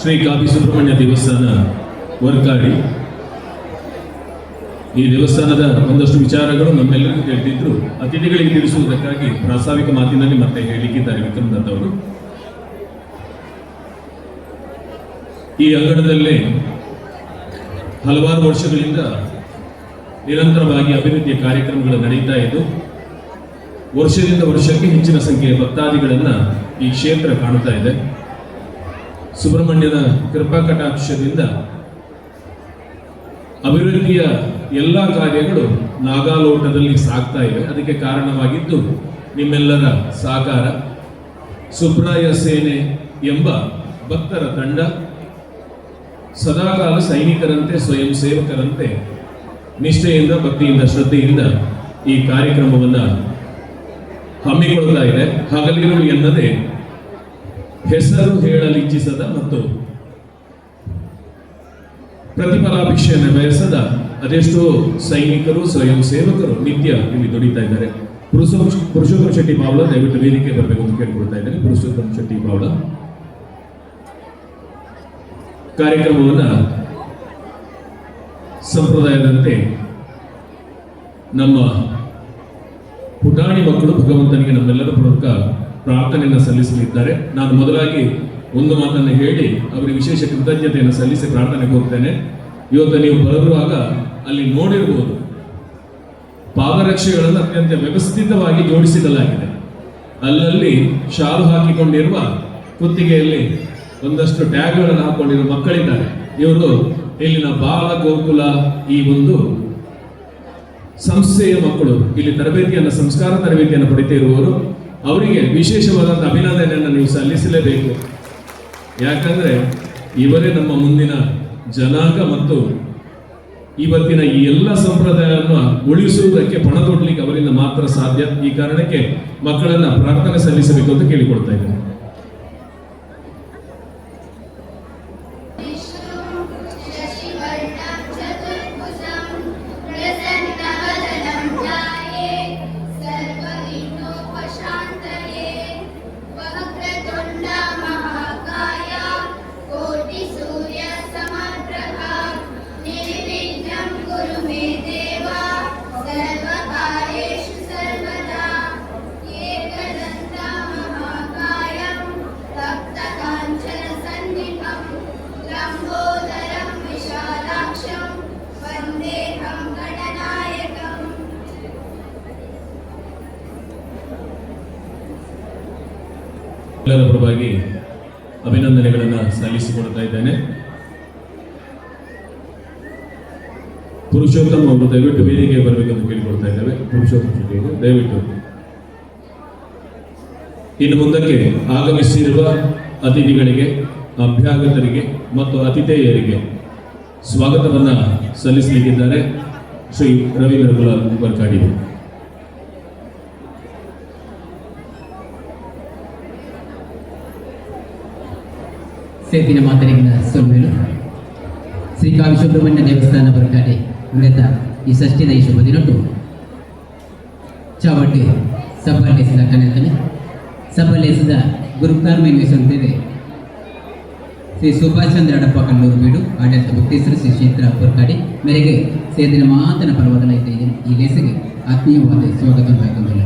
Shri copy Subrahmanya ದೇವಸ್ಥಾನ ವರ್ಕಾಡಿ. ಈ ದೇವಸ್ಥಾನದ ಒಂದಷ್ಟು ವಿಚಾರಗಳು ನಮ್ಮೆಲ್ಲರಿಗೂ ತಿಳಿದಿದ್ರು ಅತಿಥಿಗಳಿಗೆ ತಿಳಿಸುವುದಕ್ಕಾಗಿ ಪ್ರಾಸ್ತಾವಿಕ ಮಾತಿನಲ್ಲಿ ಮತ್ತೆ ಹೇಳಿದ್ದಾರೆ ವಿಕ್ರಮ್ ದತ್ ಅವರು. ಈ ಅಂಗಣದಲ್ಲೇ ಹಲವಾರು ವರ್ಷಗಳಿಂದ ನಿರಂತರವಾಗಿ ಅಭಿವೃದ್ಧಿಯ ಕಾರ್ಯಕ್ರಮಗಳು ನಡೀತಾ ಇದ್ದು ವರ್ಷದಿಂದ ವರ್ಷಕ್ಕೆ ಹೆಚ್ಚಿನ ಸಂಖ್ಯೆಯ ಭಕ್ತಾದಿಗಳನ್ನ ಈ ಕ್ಷೇತ್ರ ಕಾಣುತ್ತಾ ಇದೆ. ಸುಬ್ರಹ್ಮಣ್ಯನ ಕೃಪಾ ಕಟಾಕ್ಷದಿಂದ ಅಭಿವೃದ್ಧಿಯ ಎಲ್ಲ ಕಾರ್ಯಗಳು ನಾಗಾಲೋಟದಲ್ಲಿ ಸಾಗ್ತಾ ಇವೆ. ಅದಕ್ಕೆ ಕಾರಣವಾಗಿದ್ದು ನಿಮ್ಮೆಲ್ಲರ ಸಹಕಾರ. ಸುಬ್ರಾಯ ಸೇನೆ ಎಂಬ ಭಕ್ತರ ತಂಡ ಸದಾಕಾಲ ಸೈನಿಕರಂತೆ ಸ್ವಯಂ ಸೇವಕರಂತೆ ನಿಷ್ಠೆಯಿಂದ ಭಕ್ತಿಯಿಂದ ಶ್ರದ್ಧೆಯಿಂದ ಈ ಕಾರ್ಯಕ್ರಮವನ್ನು ಹಮ್ಮಿಕೊಳ್ತಾ ಇದೆ. ಹಗಲಿರುಳು ಎನ್ನದೆ ಹೆಸರು ಹೇಳಲಿಚ್ಛಿಸದ ಮತ್ತು ಪ್ರತಿಫಲಾಪೇಕ್ಷೆಯನ್ನು ಬಯಸದ ಅದೆಷ್ಟೋ ಸೈನಿಕರು ಸ್ವಯಂ ಸೇವಕರು ನಿತ್ಯ ಇಲ್ಲಿ ದುಡಿತಾ ಇದ್ದಾರೆ. ಪುರುಷೋತ್ತಮ ಶೆಟ್ಟಿ ಪಾವಳ ದಯವಿಟ್ಟು ವೇದಿಕೆ ಬರಬೇಕು ಅಂತ ಕೇಳ್ಕೊಳ್ತಾ ಇದ್ದೇನೆ. ಪುರುಷೋತ್ತಮ ಶೆಟ್ಟಿ ಪಾವಳ ಕಾರ್ಯಕ್ರಮವನ್ನು ಸಂಪ್ರದಾಯದಂತೆ ನಮ್ಮ ಪುಟಾಣಿ ಮಕ್ಕಳು ಭಗವಂತನಿಗೆ ನಮ್ಮೆಲ್ಲರ ಪ್ರಮುಖ ಪ್ರಾರ್ಥನೆಯನ್ನು ಸಲ್ಲಿಸಲಿದ್ದಾರೆ. ನಾನು ಮೊದಲಾಗಿ ಒಂದು ಮಾತನ್ನು ಹೇಳಿ ಅವರಿಗೆ ವಿಶೇಷ ಕೃತಜ್ಞತೆಯನ್ನು ಸಲ್ಲಿಸಿ ಪ್ರಾರ್ಥನೆಗೆ ಹೋಗ್ತೇನೆ. ಇವತ್ತು ನೀವು ಬರುವಾಗ ಅಲ್ಲಿ ನೋಡಿರಬಹುದು ಪಾದರಕ್ಷೆಗಳನ್ನು ಅತ್ಯಂತ ವ್ಯವಸ್ಥಿತವಾಗಿ ಜೋಡಿಸಿಡಲಾಗಿದೆ. ಅಲ್ಲಲ್ಲಿ ಶಾಲು ಹಾಕಿಕೊಂಡಿರುವ ಕುತ್ತಿಗೆಯಲ್ಲಿ ಒಂದಷ್ಟು ಟ್ಯಾಗ್ಗಳನ್ನು ಹಾಕೊಂಡಿರುವ ಮಕ್ಕಳಿದ್ದಾರೆ. ಇವರು ಇಲ್ಲಿನ ಬಾಲ ಗೋಕುಲ ಈ ಒಂದು ಸಂಸ್ಥೆಯ ಮಕ್ಕಳು. ಇಲ್ಲಿ ತರಬೇತಿಯನ್ನು ಸಂಸ್ಕಾರ ತರಬೇತಿಯನ್ನು ಪಡಿತಾ ಇರುವವರು. ಅವರಿಗೆ ವಿಶೇಷವಾದಂಥ ಅಭಿನಂದನೆಯನ್ನು ನೀವು ಸಲ್ಲಿಸಲೇಬೇಕು. ಯಾಕಂದ್ರೆ ಇವರೇ ನಮ್ಮ ಮುಂದಿನ ಜನಾಂಗ ಮತ್ತು ಇವತ್ತಿನ ಈ ಎಲ್ಲ ಸಂಪ್ರದಾಯವನ್ನು ಉಳಿಸುವುದಕ್ಕೆ ಪಣ ತೊಡಲಿಕ್ಕೆ ಅವರಿಂದ ಮಾತ್ರ ಸಾಧ್ಯ. ಈ ಕಾರಣಕ್ಕೆ ಮಕ್ಕಳನ್ನ ಪ್ರಾರ್ಥನೆ ಸಲ್ಲಿಸಬೇಕು ಅಂತ ಕೇಳಿಕೊಳ್ತಾ ಇದ್ದೇನೆ. ಎಲ್ಲರ ಪರವಾಗಿ ಅಭಿನಂದನೆಗಳನ್ನು ಸಲ್ಲಿಸಿಕೊಡ್ತಾ ಇದ್ದೇನೆ. ಪುರುಷೋತ್ತಮ ಅವರು ದಯವಿಟ್ಟು ವೇದಿಕೆಗೆ ಬರಬೇಕೆಂದು ಕೇಳಿಕೊಳ್ತಾ ಇದ್ದೇವೆ. ಪುರುಷೋತ್ತಮ ಶೆಟ್ಟಿಯವರು ದಯವಿಟ್ಟು ಇನ್ನು ಮುಂದಕ್ಕೆ ಆಗಮಿಸಿರುವ ಅತಿಥಿಗಳಿಗೆ, ಅಭ್ಯಾಗತರಿಗೆ ಮತ್ತು ಅತಿಥೇಯರಿಗೆ ಸ್ವಾಗತವನ್ನು ಸಲ್ಲಿಸಲಿಕ್ಕಿದ್ದಾರೆ ಶ್ರೀ ರವೀಂದ್ರ ಗುಲಾಲ್ ವರ್ಕಾಡಿ. ಸೇತಿನ ಮಾತರಿಗಿನ ಸೊಲ್ಮೇಲು ಶ್ರೀ ಕಾವಿ ಸುಬ್ರಹ್ಮಣ್ಯ ದೇವಸ್ಥಾನ ವರ್ಕಾಡೆ ಮೃತ ಈ ಷಷ್ಠಿದ ಈ ಶುಭ ದಿನಟ್ಟು ಚಾವಟ್ಟಿ ಸಬ್ಬಲೇಸಿದ ಕನೆತನೆ ಸಬ್ಬಲೇಸಿದ ಗುರುಕಾರ್ಮೇನ್ವೇಷಂತಿದೆ ಶ್ರೀ ಸುಭಾಷ್ ಚಂದ್ರ ಅಡಪ್ಪ ಕಲ್ಲೂರು ಬೀಡು ಆಡಳಿತ ಭಕ್ತೇಶ್ವರ ಶ್ರೀ ಕ್ಷೇತ್ರ ವರ್ಕಾಡೆ ಮೇರೆಗೆ ಸೇದಿನ ಮಾತನ ಪರ್ವದಲೈತೆ ಈ ಲೇಸಿಗೆ ಆತ್ಮೀಯವಾದ ಸ್ವಾಗತ ಬಾಯ್ಕೊಂಡಿಲ್ಲ.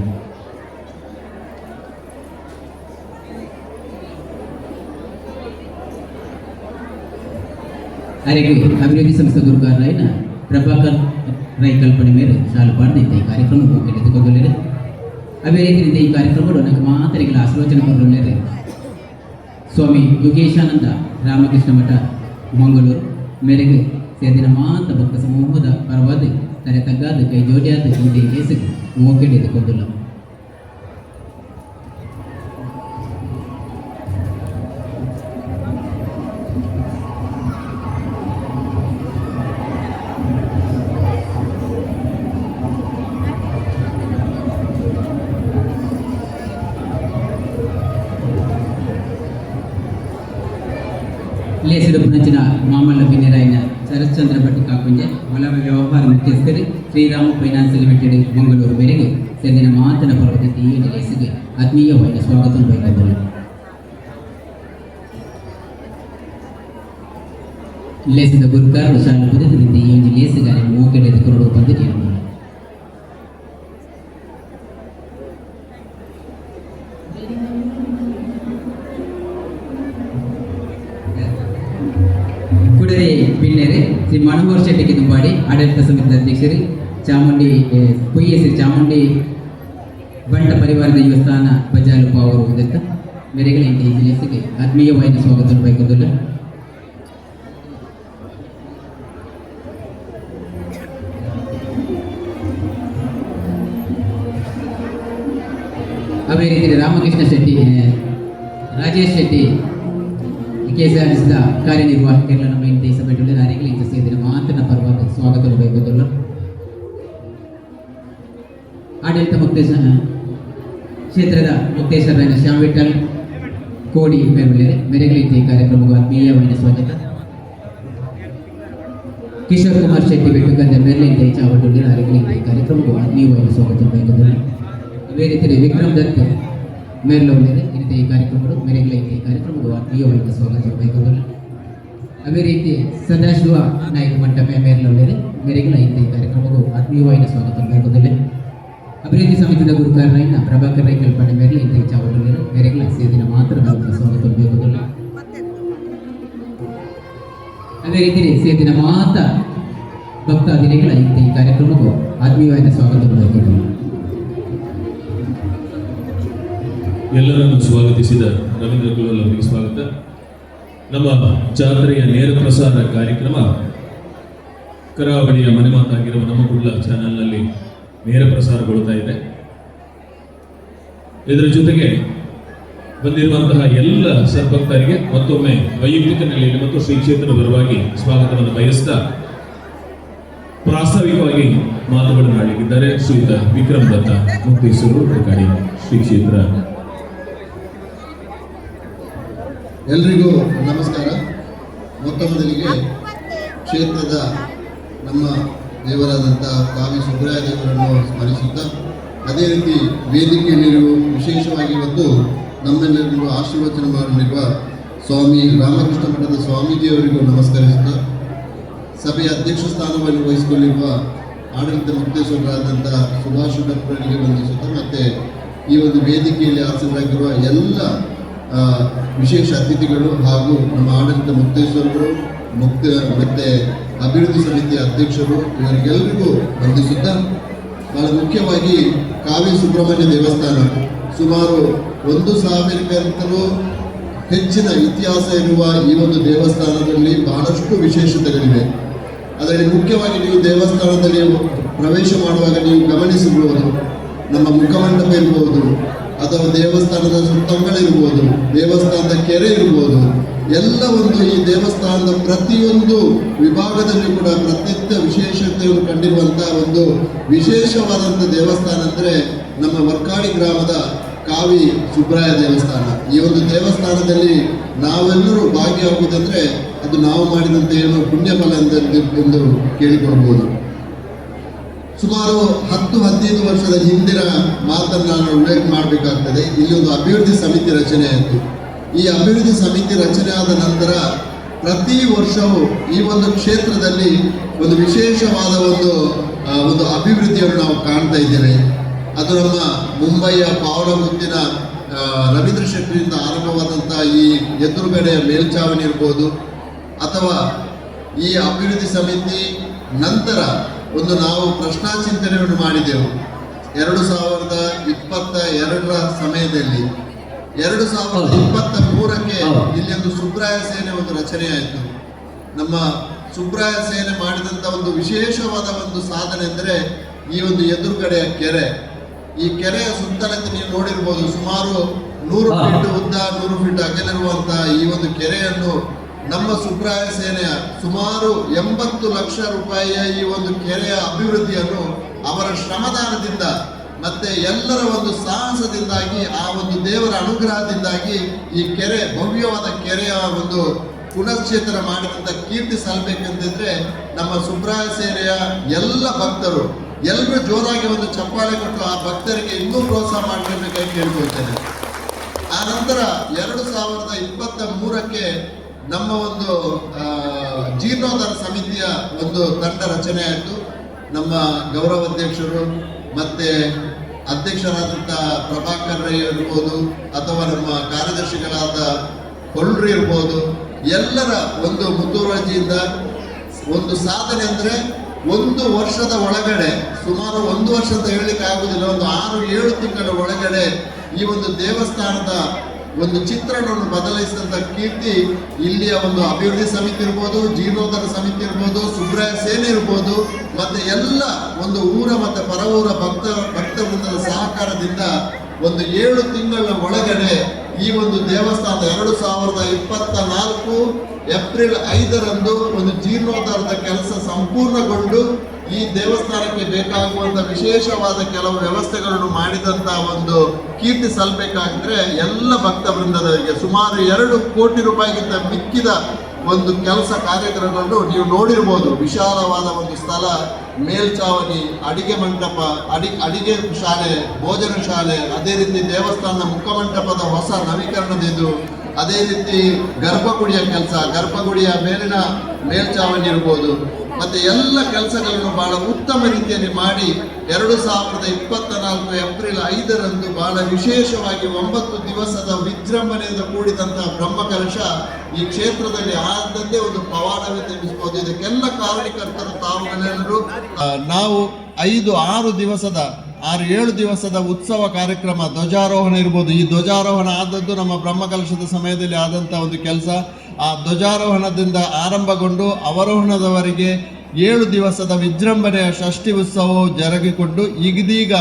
ಅರೆಗೆ ಅಭಿವೃದ್ಧಿ ಸಂಸ್ಥೆ ಗುರುಕಾರರಾಯನ ಪ್ರಭಾಕರ್ ರೈ ಕಲ್ಪನೆ ಮೇಲೆ ಶಾಲು ಪಾಡ್ದೈತೆ ಈ ಕಾರ್ಯಕ್ರಮ ತೆಗೆದುಕೊಳ್ಳಲಿದೆ. ಅದೇ ರೀತಿಯಿಂದ ಈ ಕಾರ್ಯಕ್ರಮಗಳು ನನಗೆ ಮಾತರಿಗಳ ಆಲೋಚನೆ ಕೊಡಲಿದೆ. ಸ್ವಾಮಿ ಯೋಗೇಶಾನಂದ ರಾಮಕೃಷ್ಣ ಮಠ ಮಂಗಳೂರು ಮೇರೆಗೆ ಸೇದಿನ ಮಾತ ಭಕ್ತ ಸಮೂಹದ ಪರವಾದ ತರೆ ತಗ್ಗಾದ ಕೈ ಜೋಡಿಯಾದ ಹಿಂದೆ ಕೇಸಿಗೆ ಹೋಗಿಡಿದುಕೊಂಡಿಲ್ಲ. ಲೇಸಿದ ಪುಣಚಿನ ಮಾಮಲ್ಲ ಬಿನ್ನೆರಾಯಿನ ಶರಶ್ಚಂದ್ರ ಭಟ್ ಕಾಕುಂಜೆ ಹೊಲ ವ್ಯವಹಾರ ಮುಖ್ಯಸ್ಥರು ಶ್ರೀರಾಮ ಫೈನಾನ್ಸ್ ಲಿಮಿಟೆಡ್ ಮಂಗಳೂರು ಮೇರೆಗೆ ಸೇದಿನ ಮಾತನ ಪರ್ವತ ಈ ಲೇಸಿಗೆ ಆತ್ಮೀಯವಾದ ಸ್ವಾಗತ ಬಯಸಿದರು. ಲೇಸಿದ ಗುರುಕಾರರು ಶಾಲೆ ಪುದರಿಂದ ಈ ಒಂದು ಲೇಸುಗಾರ ಮೂಕೆಡೆ ಎದುಕೊಂಡು ಬಂದು ಕೇಳಿ ಕುಡರೆ ಪಿಣ್ಣೆರೆ ಶ್ರೀ ಮಣಮೂರು ಶೆಟ್ಟಿ ಕಿದುಂಬಾಡಿ ಆಡಳಿತ ಸಮಿತಿ ಅಧ್ಯಕ್ಷರು ಚಾಮುಂಡಿ ಪುಯ್ಯ ಶ್ರೀ ಚಾಮುಂಡಿ ಬಂಟ ಪರಿವಾರದ ಯುವ ಸ್ಥಾನ ಬಜಾಲುಪ ಅವರು ಉದತ್ತ ಮೇರೆಗಳಿಂದ ಈ ಜಿಲ್ಲೆಗೆ ಆತ್ಮೀಯವಾದ ಸ್ವಾಗತ ಬಯಕುವುದಿಲ್ಲ. ಅದೇ ರೀತಿ ರಾಮಕೃಷ್ಣ ಶೆಟ್ಟಿ ರಾಜೇಶ್ ಶೆಟ್ಟಿ ಕೆಎಸ್ಆರ್ಟಿಸಿದ ಕಾರ್ಯನಿರ್ವಾಹಕರೆಲ್ಲ ನಮ್ಮ ಇಂಥ ಈ ಸಭೆಯಲ್ಲಿ ನಾರಿಗಳಿಗೆ ಸೇರಿದ ಮಾತನ್ನ ಪರವಾಗಿ ಸ್ವಾಗತ ಬಯಕುವುದಿಲ್ಲ. ಆಡಳಿತ ಕ್ಷೇತ್ರದ ಮುಕ್ತೇಶ್ವರನ ಶ್ಯಾಮ್ ವಿಠಲ್ ಕೋಡಿ ಮೇಲ್ಮೂಲೆರೆ ಮೆರೆಗಳಿದ್ದ ಈ ಕಾರ್ಯಕ್ರಮಕ್ಕೆ ಆತ್ಮೀಯವಾದ ಸ್ವಾಗತ. ಕಿಶೋರ್ ಕುಮಾರ್ ಶೆಟ್ಟಿ ಬೆಟ್ಟುಗದ್ದ ಮೇಲಿದ್ದ ಚಾವಟುಳ್ಳಿ ನಾರಿಗಳಿದ್ದ ಈ ಕಾರ್ಯಕ್ರಮಕ್ಕೆ ಆತ್ಮೀಯವಾದ ಸ್ವಾಗತ ಬಯಕುವುದಿಲ್ಲ. ಅದೇ ರೀತಿ ವಿಕ್ರಮ್ ದತ್ ಮೇಲ್ಮೂಲೆರೆ ಇಂಥ ಈ ಕಾರ್ಯಕ್ರಮಗಳು ಮೆರೆಗಳಿದ್ದ ಈ ಕಾರ್ಯಕ್ರಮಕ್ಕೆ ಆತ್ಮೀಯವಾದ ಸ್ವಾಗತ ಬಯಕುವುದಿಲ್ಲ. ಅದೇ ರೀತಿ ಸದಾಶಿವ ನಾಯಕ ಮಂಟಪ ಮೇಲ್ಮೂಲೆರೆ ಮೆರೆಗಳ ಇಂಥ ಈ ಕಾರ್ಯಕ್ರಮಕ್ಕೂ ಆತ್ಮೀಯವಾದ ಸ್ವಾಗತ ಬಯಕುವುದಿಲ್ಲ. ಅಭಿವೃದ್ಧಿ ಸಮಿತಿಯ ಗುರುಕಾರರಾಯಿನ ಪ್ರಭಾಕರ್ ರೈ ಕಲ್ಪನೆ ಮೇಲೆ ಇಂಥ ಚಾವಟುಳ್ಳಿ ಮೆರೆಗಳ ಸೇದಿನ ಮಾತ್ರ ಸ್ವಾಗತ ಬಯಕುವುದಿಲ್ಲ. ಅದೇ ರೀತಿ ಸೇದಿನ ಮಾತ ಭಕ್ತಾದಿಗಳ ಇಂಥ ಈ ಕಾರ್ಯಕ್ರಮಕ್ಕೂ ಆತ್ಮೀಯವಾದ ಸ್ವಾಗತ ಬಯಕುವುದಿಲ್ಲ. ಎಲ್ಲರನ್ನು ಸ್ವಾಗತಿಸಿದ ರವೀಂದ್ರ ಕುಲಲ್ ಅವರಿಗೆ ಸ್ವಾಗತ. ನಮ್ಮ ಜಾತ್ರೆಯ ನೇರ ಪ್ರಸಾರ ಕಾರ್ಯಕ್ರಮ ಕರಾವಳಿಯ ಮನೆ ಮಾತಾಗಿರುವ ನಮ್ಮ ಕುಡ್ಲ ಚಾನೆಲ್ನಲ್ಲಿ ನೇರ ಪ್ರಸಾರಗೊಳ್ತಾ ಇದೆ. ಇದರ ಜೊತೆಗೆ ಬಂದಿರುವಂತಹ ಎಲ್ಲ ಸದ್ಭಕ್ತರಿಗೆ ಮತ್ತೊಮ್ಮೆ ವೈಯಕ್ತಿಕ ನೆಲೆಯಲ್ಲಿ ಮತ್ತು ಶ್ರೀ ಕ್ಷೇತ್ರದ ಪರವಾಗಿ ಸ್ವಾಗತವನ್ನು ಬಯಸ್ತಾ ಪ್ರಾಸ್ತಾವಿಕವಾಗಿ ಮಾತುಗಳನ್ನು ಆಡಲಿಕ್ಕಿದ್ದಾರೆ ಶ್ರೀಯುತ ವಿಕ್ರಮ್ ದತ್ತ ಮುಕ್ತೇಶ್ವರು ರೆಕಾರ್ಡಿ ಶ್ರೀ ಕ್ಷೇತ್ರ. ಎಲ್ರಿಗೂ ನಮಸ್ಕಾರ. ಮೊತ್ತ ಮೊದಲಿಗೆ ಕ್ಷೇತ್ರದ ನಮ್ಮ ದೇವರಾದಂಥ ಕಾವಿ ಸುಬ್ರಾಯ ದೇವರನ್ನು ಸ್ಮರಿಸುತ್ತಾ, ಅದೇ ರೀತಿ ವೇದಿಕೆಯಲ್ಲಿರುವ ವಿಶೇಷವಾಗಿ ಇವತ್ತು ನಮ್ಮೆಲ್ಲರಿಗೂ ಆಶೀರ್ವಚನ ಮಾಡಲಿರುವ ಸ್ವಾಮಿ ರಾಮಕೃಷ್ಣ ಮಠದ ಸ್ವಾಮೀಜಿಯವರಿಗೂ ನಮಸ್ಕರಿಸುತ್ತಾ, ಸಭೆಯ ಅಧ್ಯಕ್ಷ ಸ್ಥಾನವನ್ನು ವಹಿಸಿಕೊಂಡಿರುವ ಆಡಳಿತ ಮುಕ್ತೇಶ್ವರರಾದಂಥ ಸುಭಾಷ್ ಡಾಕ್ಟರ್ಗೆ ವಂದಿಸುತ್ತಾ, ಮತ್ತು ಈ ಒಂದು ವೇದಿಕೆಯಲ್ಲಿ ಆಸೀನರಾಗಿರುವ ಎಲ್ಲ ವಿಶೇಷ ಅತಿಥಿಗಳು ಹಾಗೂ ನಮ್ಮ ಆಡಳಿತ ಮುಕ್ತೇಶ್ವರರು ಮತ್ತು ಅಭಿವೃದ್ಧಿ ಸಮಿತಿಯ ಅಧ್ಯಕ್ಷರು ಇವರಿಗೆಲ್ಲರಿಗೂ ವಂದಿಸುತ್ತಾ, ಬಹಳ ಮುಖ್ಯವಾಗಿ ಕಾವಿ ಸುಬ್ರಹ್ಮಣ್ಯ ದೇವಸ್ಥಾನ ಸುಮಾರು 1000ಕ್ಕಿಂತಲೂ ಹೆಚ್ಚಿನ ಇತಿಹಾಸ ಇರುವ ಈ ಒಂದು ದೇವಸ್ಥಾನದಲ್ಲಿ ಬಹಳಷ್ಟು ವಿಶೇಷತೆಗಳಿವೆ. ಅದರಲ್ಲಿ ಮುಖ್ಯವಾಗಿ ನೀವು ದೇವಸ್ಥಾನದಲ್ಲಿ ಪ್ರವೇಶ ಮಾಡುವಾಗ ನೀವು ಗಮನಿಸಬಹುದು, ನಮ್ಮ ಮುಖಮಂಟಪ ಇರ್ಬೋದು ಅಥವಾ ದೇವಸ್ಥಾನದ ಸುತ್ತಂಗಳಿರ್ಬೋದು, ದೇವಸ್ಥಾನದ ಕೆರೆ ಇರ್ಬೋದು, ಎಲ್ಲ ಒಂದು ಈ ದೇವಸ್ಥಾನದ ಪ್ರತಿಯೊಂದು ವಿಭಾಗದಲ್ಲಿ ಕೂಡ ಪ್ರತ್ಯೇಕ ವಿಶೇಷತೆಯನ್ನು ಕಂಡಿರುವಂತಹ ಒಂದು ವಿಶೇಷವಾದಂಥ ದೇವಸ್ಥಾನ ಅಂದರೆ ನಮ್ಮ ವರ್ಕಾಡಿ ಗ್ರಾಮದ ಕಾವಿ ಸುಬ್ರಾಯ ದೇವಸ್ಥಾನ. ಈ ಒಂದು ದೇವಸ್ಥಾನದಲ್ಲಿ ನಾವೆಲ್ಲರೂ ಭಾಗಿಯಾಗುವುದಂದ್ರೆ ಅದು ನಾವು ಮಾಡಿದಂಥ ಏನು ಪುಣ್ಯ ಫಲ ಎಂದು ಕೇಳಿಕೊಳ್ಬೋದು. ಸುಮಾರು 10-15 ವರ್ಷದ ಹಿಂದಿನ ಮಾತನ್ನು ನಾನು ಉಲ್ಲೇಖ ಮಾಡಬೇಕಾಗ್ತದೆ. ಇಲ್ಲಿ ಒಂದು ಅಭಿವೃದ್ಧಿ ಸಮಿತಿ ರಚನೆ ಆಯಿತು. ಈ ಅಭಿವೃದ್ಧಿ ಸಮಿತಿ ರಚನೆ ಆದ ನಂತರ ಪ್ರತಿ ವರ್ಷವೂ ಈ ಒಂದು ಕ್ಷೇತ್ರದಲ್ಲಿ ಒಂದು ವಿಶೇಷವಾದ ಒಂದು ಅಭಿವೃದ್ಧಿಯನ್ನು ನಾವು ಕಾಣ್ತಾ ಇದ್ದೇವೆ. ಅದು ನಮ್ಮ ಮುಂಬಯಿಯ ಪಾವನಗುತ್ತಿನ ರವೀಂದ್ರ ಶೆಟ್ಟಿಯಿಂದ ಆರಂಭವಾದಂಥ ಈ ಎದುರುಗಡೆಯ ಮೇಲ್ಚಾವಣಿ ಇರ್ಬೋದು, ಅಥವಾ ಈ ಅಭಿವೃದ್ಧಿ ಸಮಿತಿ ನಂತರ ಒಂದು ನಾವು ಪ್ರಶ್ನಾಚಿಂತನೆಯನ್ನು ಮಾಡಿದೆವು 2022ರ ಸಮಯದಲ್ಲಿ. 2023ಕ್ಕೆ ಇಲ್ಲಿ ಒಂದು ಸುಬ್ರಾಯ ಸೇನೆ ಒಂದು ರಚನೆ ಆಯಿತು. ನಮ್ಮ ಸುಬ್ರಾಯ ಸೇನೆ ಮಾಡಿದಂಥ ಒಂದು ವಿಶೇಷವಾದ ಒಂದು ಸಾಧನೆ ಅಂದರೆ ಈ ಒಂದು ಎದುರುಗಡೆಯ ಕೆರೆ. ಈ ಕೆರೆಯ ಸುತ್ತಲಕ್ಕೆ ನೀವು ನೋಡಿರ್ಬೋದು, ಸುಮಾರು 100 ಫೀಟ್ ಉದ್ದ 100 ಫೀಟ್ ಅಗಲಿರುವಂತಹ ಈ ಒಂದು ಕೆರೆಯನ್ನು ನಮ್ಮ ಸುಬ್ರಾಯ ಸೇನೆಯ ಸುಮಾರು 80 ಲಕ್ಷ ರೂಪಾಯಿಯ ಈ ಒಂದು ಕೆರೆಯ ಅಭಿವೃದ್ಧಿಯನ್ನು ಅವರ ಶ್ರಮದಾನದಿಂದ ಮತ್ತೆ ಎಲ್ಲರ ಒಂದು ಸಾಹಸದಿಂದಾಗಿ, ಆ ಒಂದು ದೇವರ ಅನುಗ್ರಹದಿಂದಾಗಿ ಈ ಕೆರೆ ಭವ್ಯವಾದ ಕೆರೆಯ ಒಂದು ಪುನಶ್ಚೇತನ ಮಾಡಿದಂಥ ಕೀರ್ತಿ ಸಲ್ಲಬೇಕಂತಿದ್ರೆ ನಮ್ಮ ಸುಬ್ರಾಯ ಸೇನೆಯ ಎಲ್ಲ ಭಕ್ತರು ಎಲ್ಲರೂ ಜೋರಾಗಿ ಒಂದು ಚಪ್ಪಾಳೆ ಕೊಟ್ಟು ಆ ಭಕ್ತರಿಗೆ ಇನ್ನೂ ಪ್ರೋತ್ಸಾಹ ಮಾಡಬೇಕಾಗಿ ಕೇಳ್ಕೊಳ್ತೇನೆ. ಆ ನಂತರ 2023ಕ್ಕೆ ನಮ್ಮ ಒಂದು ಜೀರ್ಣೋದ್ಧಾರ ಸಮಿತಿಯ ಒಂದು ತಂಡ ರಚನೆ ಆಯಿತು. ನಮ್ಮ ಗೌರವಾಧ್ಯಕ್ಷರು ಮತ್ತು ಅಧ್ಯಕ್ಷರಾದಂಥ ಪ್ರಭಾಕರ್ ರೈ ಇರ್ಬೋದು, ಅಥವಾ ನಮ್ಮ ಕಾರ್ಯದರ್ಶಿಗಳಾದ ಕೊಲ್ರಿ ಇರ್ಬೋದು, ಎಲ್ಲರ ಒಂದು ಮುತುವರ್ಜಿಯಿಂದ ಒಂದು ಸಾಧನೆ ಅಂದರೆ 1 ವರ್ಷದ ಒಳಗಡೆ, ಸುಮಾರು 1 ವರ್ಷ ಅಂತ ಹೇಳಲಿಕ್ಕೆ ಆಗುವುದಿಲ್ಲ, ಒಂದು 6-7 ತಿಂಗಳ ಒಳಗಡೆ ಈ ಒಂದು ದೇವಸ್ಥಾನದ ಒಂದು ಚಿತ್ರಣವನ್ನು ಬದಲಿಸಿದಂಥ ಕೀರ್ತಿ ಇಲ್ಲಿಯ ಒಂದು ಅಭಿವೃದ್ಧಿ ಸಮಿತಿ ಇರ್ಬೋದು, ಜೀರ್ಣೋದ್ಧಾರ ಸಮಿತಿ ಇರ್ಬೋದು, ಸುಬ್ರಾಯ ಸೇನೆ ಇರ್ಬೋದು, ಮತ್ತು ಎಲ್ಲ ಒಂದು ಊರ ಮತ್ತು ಪರ ಊರ ಭಕ್ತ ವೃಂದದ ಸಹಕಾರದಿಂದ ಒಂದು 7 ತಿಂಗಳ ಒಳಗಡೆ ಈ ಒಂದು ದೇವಸ್ಥಾನ 2024 ಏಪ್ರಿಲ್ 5ರಂದು ಒಂದು ಜೀರ್ಣೋದ್ಧಾರದ ಕೆಲಸ ಸಂಪೂರ್ಣಗೊಂಡು ಈ ದೇವಸ್ಥಾನಕ್ಕೆ ಬೇಕಾಗುವಂಥ ವಿಶೇಷವಾದ ಕೆಲವು ವ್ಯವಸ್ಥೆಗಳನ್ನು ಮಾಡಿದಂಥ ಒಂದು ಕೀರ್ತಿ ಸಲ್ಲಬೇಕಾಗಿದ್ರೆ ಎಲ್ಲ ಭಕ್ತ ವೃಂದದವರಿಗೆ ಸುಮಾರು 2 ಕೋಟಿ ರೂಪಾಯಿಗಿಂತ ಮಿಕ್ಕಿದ ಒಂದು ಕೆಲಸ ಕಾರ್ಯಕ್ರಮಗಳನ್ನು ನೀವು ನೋಡಿರ್ಬೋದು. ವಿಶಾಲವಾದ ಒಂದು ಸ್ಥಳ, ಮೇಲ್ಚಾವಣಿ, ಅಡಿಗೆ ಮಂಟಪ, ಅಡಿಗೆ ಶಾಲೆ, ಭೋಜನ ಶಾಲೆ, ಅದೇ ರೀತಿ ದೇವಸ್ಥಾನದ ಮುಖಮಂಟಪದ ಹೊಸ ನವೀಕರಣದಿದ್ದು, ಅದೇ ರೀತಿ ಗರ್ಭಗುಡಿಯ ಕೆಲಸ, ಗರ್ಭಗುಡಿಯ ಮೇಲಿನ ಮೇಲ್ಚಾವಣಿ ಇರ್ಬೋದು, ಮತ್ತು ಎಲ್ಲ ಕೆಲಸಗಳನ್ನು ಬಹಳ ಉತ್ತಮ ರೀತಿಯಲ್ಲಿ ಮಾಡಿ 2024 ಏಪ್ರಿಲ್ 5ರಂದು ಬಹಳ ವಿಶೇಷವಾಗಿ 9 ದಿವಸದ ವಿಜೃಂಭಣೆಯಿಂದ ಕೂಡಿದಂತಹ ಬ್ರಹ್ಮಕಲಶ ಈ ಕ್ಷೇತ್ರದಲ್ಲಿ ಆದದ್ದೇ ಒಂದು ಪವಾಡವೇ ತಿಳಿಸಬಹುದು. ಇದಕ್ಕೆಲ್ಲ ಕಾರಣಕರ್ತರು ತಾವುಗಳೆಲ್ಲರೂ. ನಾವು 5-6 ದಿವಸದ 6-7 ದಿವಸದ ಉತ್ಸವ ಕಾರ್ಯಕ್ರಮ, ಧ್ವಜಾರೋಹಣ ಇರ್ಬೋದು. ಈ ಧ್ವಜಾರೋಹಣ ಆದದ್ದು ನಮ್ಮ ಬ್ರಹ್ಮಕಲಶದ ಸಮಯದಲ್ಲಿ ಆದಂಥ ಒಂದು ಕೆಲಸ. ಆ ಧ್ವಜಾರೋಹಣದಿಂದ ಆರಂಭಗೊಂಡು ಅವರೋಹಣದವರೆಗೆ 7 ದಿವಸದ ವಿಜೃಂಭಣೆಯ ಷಷ್ಠಿ ಉತ್ಸವವು ಜರುಗಿಕೊಂಡು ಇದೀಗ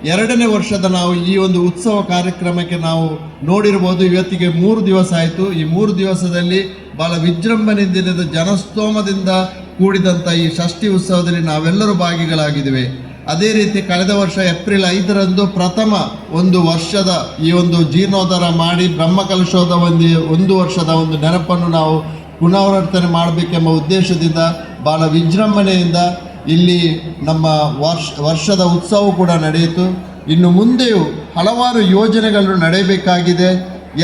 2ನೇ ವರ್ಷದ ನಾವು ಈ ಒಂದು ಉತ್ಸವ ಕಾರ್ಯಕ್ರಮಕ್ಕೆ ನಾವು ನೋಡಿರ್ಬೋದು. ಇವತ್ತಿಗೆ 3 ದಿವಸ ಆಯಿತು. ಈ 3 ದಿವಸದಲ್ಲಿ ಬಹಳ ವಿಜೃಂಭಣೆಯಿಂದ ಜನಸ್ತೋಮದಿಂದ ಕೂಡಿದಂಥ ಈ ಷಷ್ಠಿ ಉತ್ಸವದಲ್ಲಿ ನಾವೆಲ್ಲರೂ ಭಾಗಿಗಳಾಗಿದ್ದೇವೆ. ಅದೇ ರೀತಿ ಕಳೆದ ವರ್ಷ ಏಪ್ರಿಲ್ 5ರಂದು ಪ್ರಥಮ ಒಂದು ವರ್ಷದ ಈ ಒಂದು ಜೀರ್ಣೋದ್ಧಾರ ಮಾಡಿ ಬ್ರಹ್ಮಕಲಶೋದ 1 ವರ್ಷದ ಒಂದು ನೆನಪನ್ನು ನಾವು ಪುನರಾವರ್ತನೆ ಮಾಡಬೇಕೆಂಬ ಉದ್ದೇಶದಿಂದ ಬಹಳ ವಿಜೃಂಭಣೆಯಿಂದ ಇಲ್ಲಿ ನಮ್ಮ ವರ್ಷದ ಉತ್ಸವ ಕೂಡ ನಡೆಯಿತು. ಇನ್ನು ಮುಂದೆಯೂ ಹಲವಾರು ಯೋಜನೆಗಳು ನಡೆಯಬೇಕಾಗಿದೆ.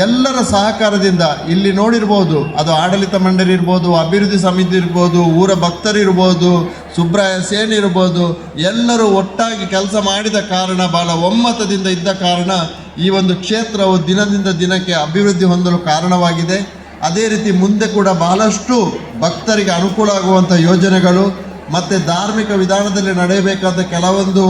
ಎಲ್ಲರ ಸಹಕಾರದಿಂದ ಇಲ್ಲಿ ನೋಡಿರ್ಬೋದು, ಅದು ಆಡಳಿತ ಮಂಡಳಿ ಇರ್ಬೋದು, ಅಭಿವೃದ್ಧಿ ಸಮಿತಿ ಇರ್ಬೋದು, ಊರ ಭಕ್ತರಿರ್ಬೋದು, ಸುಬ್ರಾಯ ಸೇನೆ ಇರ್ಬೋದು, ಎಲ್ಲರೂ ಒಟ್ಟಾಗಿ ಕೆಲಸ ಮಾಡಿದ ಕಾರಣ, ಬಹಳ ಒಮ್ಮತದಿಂದ ಇದ್ದ ಕಾರಣ ಈ ಒಂದು ಕ್ಷೇತ್ರವು ದಿನದಿಂದ ದಿನಕ್ಕೆ ಅಭಿವೃದ್ಧಿ ಹೊಂದಲು ಕಾರಣವಾಗಿದೆ. ಅದೇ ರೀತಿ ಮುಂದೆ ಕೂಡ ಬಹಳಷ್ಟು ಭಕ್ತರಿಗೆ ಅನುಕೂಲ ಆಗುವಂಥ ಯೋಜನೆಗಳು ಮತ್ತು ಧಾರ್ಮಿಕ ವಿಧಾನದಲ್ಲಿ ನಡೆಯಬೇಕಾದ ಕೆಲವೊಂದು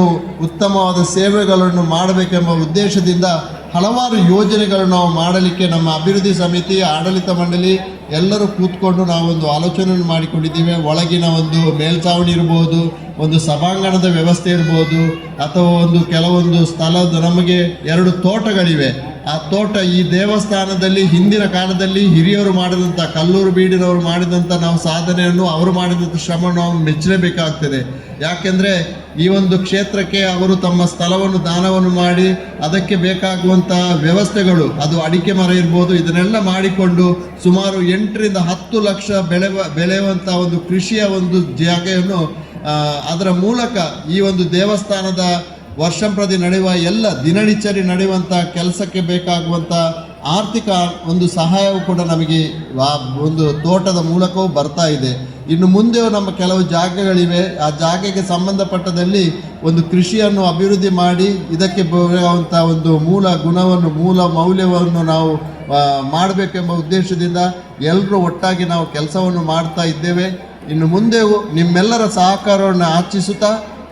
ಉತ್ತಮವಾದ ಸೇವೆಗಳನ್ನು ಮಾಡಬೇಕೆಂಬ ಉದ್ದೇಶದಿಂದ ಹಲವಾರು ಯೋಜನೆಗಳನ್ನು ನಾವು ಮಾಡಲಿಕ್ಕೆ ನಮ್ಮ ಅಭಿವೃದ್ಧಿ ಸಮಿತಿ, ಆಡಳಿತ ಮಂಡಳಿ ಎಲ್ಲರೂ ಕೂತ್ಕೊಂಡು ನಾವೊಂದು ಆಲೋಚನೆಯನ್ನು ಮಾಡಿಕೊಂಡಿದ್ದೀವಿ. ಒಳಗಿನ ಒಂದು ಮೇಲ್ಚಾವಣಿ ಇರ್ಬೋದು, ಒಂದು ಸಭಾಂಗಣದ ವ್ಯವಸ್ಥೆ ಇರ್ಬೋದು, ಅಥವಾ ಕೆಲವೊಂದು ಸ್ಥಳದ ನಮಗೆ 2 ತೋಟಗಳಿವೆ. ಆ ತೋಟ ಈ ದೇವಸ್ಥಾನದಲ್ಲಿ ಹಿಂದಿನ ಕಾಲದಲ್ಲಿ ಹಿರಿಯರು ಮಾಡಿದಂಥ, ಕಲ್ಲೂರು ಬೀಡಿನವರು ಮಾಡಿದಂಥ ನಾವು ಸಾಧನೆಯನ್ನು, ಅವರು ಮಾಡಿದಂಥ ಶ್ರಮ ನಾವು ಮೆಚ್ಚಲೇಬೇಕಾಗ್ತದೆ. ಯಾಕೆಂದರೆ ಈ ಒಂದು ಕ್ಷೇತ್ರಕ್ಕೆ ಅವರು ತಮ್ಮ ಸ್ಥಳವನ್ನು ದಾನವನ್ನು ಮಾಡಿ ಅದಕ್ಕೆ ಬೇಕಾಗುವಂಥ ವ್ಯವಸ್ಥೆಗಳು, ಅದು ಅಡಿಕೆ ಮರ ಇರ್ಬೋದು, ಇದನ್ನೆಲ್ಲ ಮಾಡಿಕೊಂಡು ಸುಮಾರು 8ರಿಂದ 10 ಲಕ್ಷ ಬೆಳೆಯುವಂಥ ಒಂದು ಕೃಷಿಯ ಒಂದು ಜಾಗೆಯನ್ನು ಅದರ ಮೂಲಕ ಈ ಒಂದು ದೇವಸ್ಥಾನದ ವರ್ಷಂಪ್ರತಿ ನಡೆಯುವ ಎಲ್ಲ ದಿನನಿಚರಿ ನಡೆಯುವಂಥ ಕೆಲಸಕ್ಕೆ ಬೇಕಾಗುವಂಥ ಆರ್ಥಿಕ ಒಂದು ಸಹಾಯವು ಕೂಡ ನಮಗೆ ಒಂದು ತೋಟದ ಮೂಲಕವೂ ಬರ್ತಾ ಇದೆ. ಇನ್ನು ಮುಂದೆ ನಮ್ಮ ಕೆಲವು ಜಾಗಗಳಿವೆ. ಆ ಜಾಗಕ್ಕೆ ಸಂಬಂಧಪಟ್ಟದಲ್ಲಿ ಒಂದು ಕೃಷಿಯನ್ನು ಅಭಿವೃದ್ಧಿ ಮಾಡಿ ಇದಕ್ಕೆ ಬರುವಂಥ ಒಂದು ಮೂಲ ಗುಣವನ್ನು, ಮೂಲ ಮೌಲ್ಯವನ್ನು ನಾವು ಮಾಡಬೇಕೆಂಬ ಉದ್ದೇಶದಿಂದ ಎಲ್ಲರೂ ಒಟ್ಟಾಗಿ ನಾವು ಕೆಲಸವನ್ನು ಮಾಡ್ತಾ ಇದ್ದೇವೆ. ಇನ್ನು ಮುಂದೆಯೂ ನಿಮ್ಮೆಲ್ಲರ ಸಹಕಾರವನ್ನು ಆಚಿಸುತ್ತಾ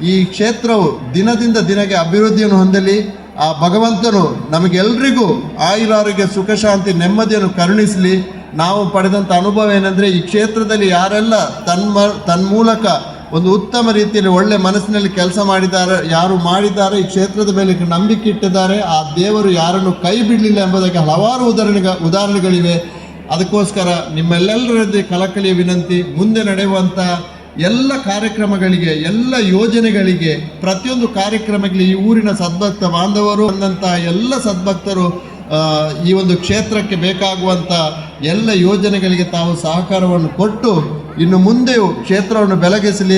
ಈ ಕ್ಷೇತ್ರವು ದಿನದಿಂದ ದಿನಕ್ಕೆ ಅಭಿವೃದ್ಧಿಯನ್ನು ಹೊಂದಲಿ. ಆ ಭಗವಂತನು ನಮಗೆಲ್ಲರಿಗೂ ಆಯುರಾರೋಗ್ಯ, ಸುಖ, ಶಾಂತಿ, ನೆಮ್ಮದಿಯನ್ನು ಕರುಣಿಸಲಿ. ನಾವು ಪಡೆದಂಥ ಅನುಭವ ಏನಂದರೆ, ಈ ಕ್ಷೇತ್ರದಲ್ಲಿ ಯಾರೆಲ್ಲ ತನ್ಮೂಲಕ ಒಂದು ಉತ್ತಮ ರೀತಿಯಲ್ಲಿ ಒಳ್ಳೆ ಮನಸ್ಸಿನಲ್ಲಿ ಕೆಲಸ ಮಾಡಿದ್ದಾರೆ, ಯಾರು ಮಾಡಿದ್ದಾರೆ, ಈ ಕ್ಷೇತ್ರದ ಮೇಲೆ ನಂಬಿಕೆ ಇಟ್ಟಿದ್ದಾರೆ, ಆ ದೇವರು ಯಾರನ್ನು ಕೈ ಬಿಡಲಿಲ್ಲ ಎಂಬುದಕ್ಕೆ ಹಲವಾರು ಉದಾಹರಣೆಗಳಿವೆ. ಅದಕ್ಕೋಸ್ಕರ ನಿಮ್ಮೆಲ್ಲರದೇ ಕಳಕಳಿಯ ವಿನಂತಿ, ಮುಂದೆ ನಡೆಯುವಂಥ ಎಲ್ಲ ಕಾರ್ಯಕ್ರಮಗಳಿಗೆ, ಎಲ್ಲ ಯೋಜನೆಗಳಿಗೆ, ಪ್ರತಿಯೊಂದು ಕಾರ್ಯಕ್ರಮಗಳಿಗೆ ಈ ಊರಿನ ಸದ್ಭಕ್ತ ಬಾಂಧವರು ಅನ್ನಂಥ ಎಲ್ಲ ಸದ್ಭಕ್ತರು ಈ ಒಂದು ಕ್ಷೇತ್ರಕ್ಕೆ ಬೇಕಾಗುವಂಥ ಎಲ್ಲ ಯೋಜನೆಗಳಿಗೆ ತಾವು ಸಹಕಾರವನ್ನು ಕೊಟ್ಟು ಇನ್ನು ಮುಂದೆಯೂ ಕ್ಷೇತ್ರವನ್ನು ಬೆಳಗಿಸಲಿ,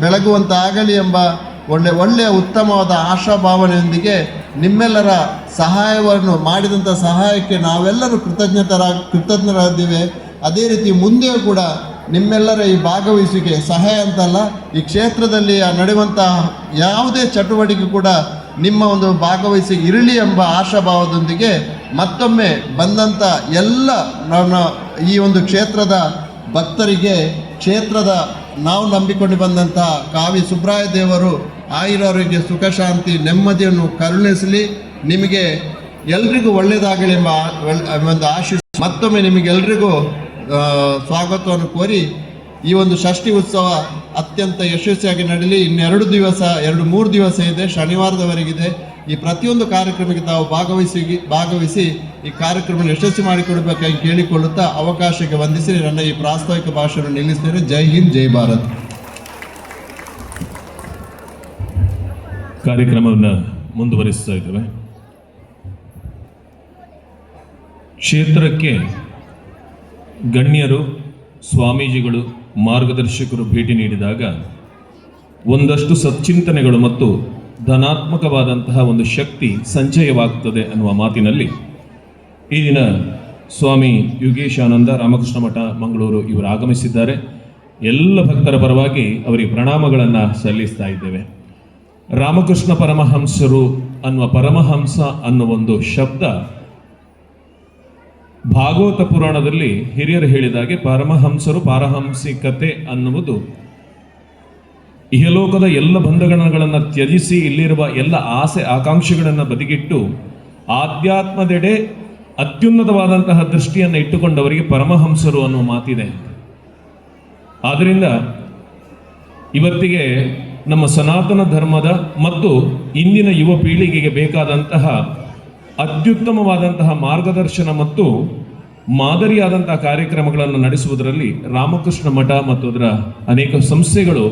ಬೆಳಗುವಂತ ಆಗಲಿ ಎಂಬ ಒಳ್ಳೆಯ ಉತ್ತಮವಾದ ಆಶಾಭಾವನೆಯೊಂದಿಗೆ ನಿಮ್ಮೆಲ್ಲರ ಸಹಾಯವನ್ನು ಮಾಡಿದಂಥ ಸಹಾಯಕ್ಕೆ ನಾವೆಲ್ಲರೂ ಕೃತಜ್ಞರಾಗಿದ್ದೇವೆ. ಅದೇ ರೀತಿ ಮುಂದೆಯೂ ಕೂಡ ನಿಮ್ಮೆಲ್ಲರ ಈ ಭಾಗವಹಿಸುವಿಕೆ ಸಹಾಯ ಅಂತಲ್ಲ, ಈ ಕ್ಷೇತ್ರದಲ್ಲಿ ನಡೆಯುವಂಥ ಯಾವುದೇ ಚಟುವಟಿಕೆ ಕೂಡ ನಿಮ್ಮ ಒಂದು ಭಾಗವಹಿಸಿ ಇರಲಿ ಎಂಬ ಆಶಾಭಾವದೊಂದಿಗೆ ಮತ್ತೊಮ್ಮೆ ಬಂದಂಥ ಎಲ್ಲ ನನ್ನ ಈ ಒಂದು ಕ್ಷೇತ್ರದ ಭಕ್ತರಿಗೆ, ಕ್ಷೇತ್ರದ ನಾವು ನಂಬಿಕೊಂಡು ಬಂದಂಥ ಕಾವಿ ಸುಬ್ರಾಯ ದೇವರು ಆಯುರಾರೋಗ್ಯ ಸುಖ ಶಾಂತಿ ನೆಮ್ಮದಿಯನ್ನು ಕರುಣಿಸಲಿ, ನಿಮಗೆ ಎಲ್ರಿಗೂ ಒಳ್ಳೆಯದಾಗಲಿ ಎಂಬ ಒಂದು ಆಶಿಸಿ ಮತ್ತೊಮ್ಮೆ ನಿಮಗೆಲ್ರಿಗೂ ಸ್ವಾಗತವನ್ನು ಕೋರಿ ಈ ಒಂದು ಷಷ್ಠಿ ಉತ್ಸವ ಅತ್ಯಂತ ಯಶಸ್ವಿಯಾಗಿ ನಡೆಯಲಿ. ಇನ್ನೆರಡು ದಿವಸ 2-3 ದಿವಸ ಇದೆ, ಶನಿವಾರದವರೆಗಿದೆ. ಈ ಪ್ರತಿಯೊಂದು ಕಾರ್ಯಕ್ರಮಕ್ಕೆ ತಾವು ಭಾಗವಹಿಸಿ ಈ ಕಾರ್ಯಕ್ರಮ ಯಶಸ್ವಿ ಮಾಡಿಕೊಡಬೇಕಾಗಿ ಕೇಳಿಕೊಳ್ಳುತ್ತಾ ಅವಕಾಶಕ್ಕೆ ವಂದಿಸಿ ನನ್ನ ಈ ಪ್ರಾಸ್ತಾವಿಕ ಭಾಷಣ ನಿಲ್ಲಿಸ್ತೇನೆ. ಜೈ ಹಿಂದ್, ಜೈ ಭಾರತ್. ಕಾರ್ಯಕ್ರಮವನ್ನು ಮುಂದುವರಿಸ್ತಾ ಇದ್ದೇವೆ. ಕ್ಷೇತ್ರಕ್ಕೆ ಗಣ್ಯರು, ಸ್ವಾಮೀಜಿಗಳು, ಮಾರ್ಗದರ್ಶಕರು ಭೇಟಿ ನೀಡಿದಾಗ ಒಂದಷ್ಟು ಸಚ್ಚಿಂತನೆಗಳು ಮತ್ತು ಧನಾತ್ಮಕವಾದಂತಹ ಒಂದು ಶಕ್ತಿ ಸಂಚಯವಾಗ್ತದೆ ಅನ್ನುವ ಮಾತಿನಲ್ಲಿ ಈ ದಿನ ಸ್ವಾಮಿ ಯೋಗೇಶಾನಂದ ರಾಮಕೃಷ್ಣ ಮಠ ಮಂಗಳೂರು ಇವರು ಆಗಮಿಸಿದ್ದಾರೆ. ಎಲ್ಲ ಭಕ್ತರ ಪರವಾಗಿ ಅವರಿಗೆ ಪ್ರಣಾಮಗಳನ್ನು ಸಲ್ಲಿಸ್ತಾ ಇದ್ದೇವೆ. ರಾಮಕೃಷ್ಣ ಪರಮಹಂಸರು ಅನ್ನುವ ಪರಮಹಂಸ ಅನ್ನುವ ಒಂದು ಶಬ್ದ ಭಾಗವತ ಪುರಾಣದಲ್ಲಿ ಹಿರಿಯರು ಹೇಳಿದಾಗೆ ಪರಮಹಂಸರು, ಪಾರಹಂಸಿಕತೆ ಅನ್ನುವುದು ಇಹಲೋಕದ ಎಲ್ಲ ಬಂಧನಗಳನ್ನು ತ್ಯಜಿಸಿ ಇಲ್ಲಿರುವ ಎಲ್ಲ ಆಸೆ ಆಕಾಂಕ್ಷೆಗಳನ್ನು ಬದಿಗಿಟ್ಟು ಆಧ್ಯಾತ್ಮದೆಡೆ ಅತ್ಯುನ್ನತವಾದಂತಹ ದೃಷ್ಟಿಯನ್ನು ಇಟ್ಟುಕೊಂಡವರಿಗೆ ಪರಮಹಂಸರು ಅನ್ನುವ ಮಾತಿದೆ. ಆದ್ದರಿಂದ ಇವತ್ತಿಗೆ ನಮ್ಮ ಸನಾತನ ಧರ್ಮದ ಮತ್ತು ಇಂದಿನ ಯುವ ಪೀಳಿಗೆಗೆ ಬೇಕಾದಂತಹ ಅತ್ಯುತ್ತಮವಾದಂತಹ ಮಾರ್ಗದರ್ಶನ ಮತ್ತು ಮಾದರಿಯಾದಂತಹ ಕಾರ್ಯಕ್ರಮಗಳನ್ನು ನಡೆಸುವುದರಲ್ಲಿ ರಾಮಕೃಷ್ಣ ಮಠ ಮತ್ತು ಅದರ ಅನೇಕ ಸಂಸ್ಥೆಗಳು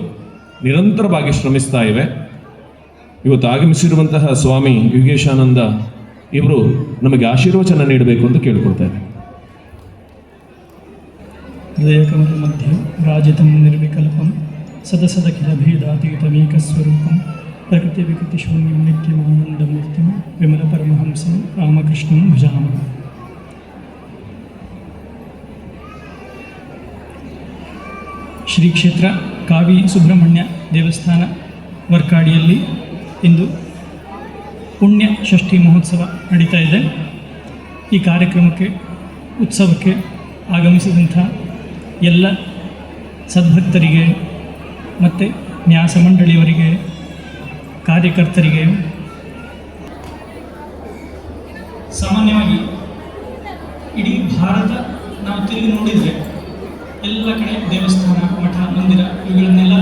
ನಿರಂತರವಾಗಿ ಶ್ರಮಿಸ್ತಾ ಇವೆ. ಇವತ್ತು ಆಗಮಿಸಿರುವಂತಹ ಸ್ವಾಮಿ ಯೋಗೇಶಾನಂದ ಇವರು ನಮಗೆ ಆಶೀರ್ವಚನ ನೀಡಬೇಕು ಅಂತ ಕೇಳಿಕೊಳ್ತಾರೆ. ಹೃದಯಕಮಲ ಮಧ್ಯೆ ರಾಜಿತಂ ನಿರ್ವಿಕಲ್ಪಂ ಸದಸದಖಿಲ ಭೇದಾತೀತಮೇಕಸ್ವರೂಪಂ ಪ್ರಕೃತಿ ವಿಕೃತಿ ಶೂನ್ಯಂ ನಿತ್ಯಮಾನಂದಮೂರ್ತಿಂ ವಿಮಲ ಪರಮಹಂಸಂ ರಾಮಕೃಷ್ಣಂ ಭಜಾಮಃ. ಶ್ರೀ ಕ್ಷೇತ್ರ ಕಾವಿ ಸುಬ್ರಹ್ಮಣ್ಯ ದೇವಸ್ಥಾನ ವರ್ಕಾಡಿಯಲ್ಲಿ ಇಂದು ಪುಣ್ಯ ಷಷ್ಠಿ ಮಹೋತ್ಸವ ನಡೀತಾ ಇದೆ. ಈ ಕಾರ್ಯಕ್ರಮಕ್ಕೆ, ಉತ್ಸವಕ್ಕೆ ಆಗಮಿಸಿದಂಥ ಎಲ್ಲ ಸದ್ಭಕ್ತರಿಗೆ ಮತ್ತು ನ್ಯಾಸ ಮಂಡಳಿಯವರಿಗೆ, ಕಾರ್ಯಕರ್ತರಿಗೆ, ಸಾಮಾನ್ಯವಾಗಿ ಇಡೀ ಭಾರತ ನಾವು ತಿರುಗಿ ನೋಡಿದರೆ ಎಲ್ಲ ಕಡೆ ದೇವಸ್ಥಾನ, ಮಠ, ಮಂದಿರ ಇವುಗಳನ್ನೆಲ್ಲ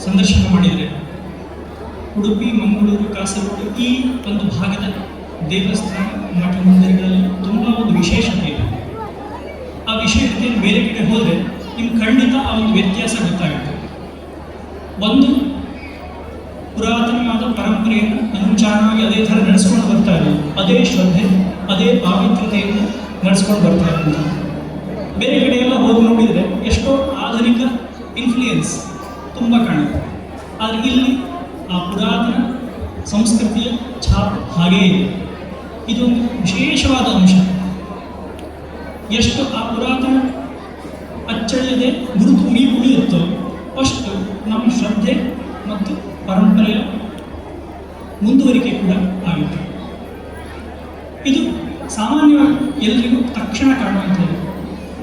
ಸಂದರ್ಶನ ಮಾಡಿದರೆ ಉಡುಪಿ, ಮಂಗಳೂರು, ಕಾಸರಗೋಡು ಈ ಒಂದು ಭಾಗದ ದೇವಸ್ಥಾನ, ಮಠ, ಮಂದಿರಗಳಲ್ಲಿ ತುಂಬ ಒಂದು ವಿಶೇಷತೆ ಇದೆ. ಆ ವಿಶೇಷತೆಯನ್ನು ಬೇರೆ ಕಡೆ ಹೋದರೆ ನಿಮ್ಗೆ ಖಂಡಿತ ಆ ಒಂದು ವ್ಯತ್ಯಾಸ ಗೊತ್ತಾಗುತ್ತೆ. ಒಂದು ಪುರಾತನವಾದ ಪರಂಪರೆಯನ್ನು ಅನುಚಾರವಾಗಿ ಅದೇ ಥರ ನಡೆಸ್ಕೊಂಡು ಬರ್ತಾ ಇರೋದು, ಅದೇ ಶ್ರದ್ಧೆ, ಅದೇ ಪಾವಿತ್ರ್ಯತೆಯನ್ನು ನಡೆಸ್ಕೊಂಡು ಬರ್ತಾ ಇರೋದು. ಬೇರೆ ಕಡೆ ಎಲ್ಲ ಹೋಗಿ ನೋಡಿದರೆ ಎಷ್ಟೋ ಆಧುನಿಕ ಇನ್ಫ್ಲೂಯೆನ್ಸ್ ತುಂಬ ಕಾಣುತ್ತೆ. ಆದರೆ ಇಲ್ಲಿ ಆ ಪುರಾತನ ಸಂಸ್ಕೃತಿಯ ಛಾಪು ಹಾಗೇ ಇದೆ. ಇದೊಂದು ವಿಶೇಷವಾದ ಅಂಶ. ಎಷ್ಟು ಆ ಪುರಾತನ ಅಚ್ಚಳಿಯದೆ ಗುರುತು ಉಳಿಯುತ್ತೋ ಅಷ್ಟು ನಮ್ಮ ಶ್ರದ್ಧೆ ಮತ್ತು ಪರಂಪರೆಯ ಮುಂದುವರಿಕೆ ಕೂಡ ಆಗುತ್ತೆ. ಇದು ಸಾಮಾನ್ಯವಾಗಿ ಎಲ್ಲರಿಗೂ ತಕ್ಷಣ ಕಾಣುವಂಥದ್ದು.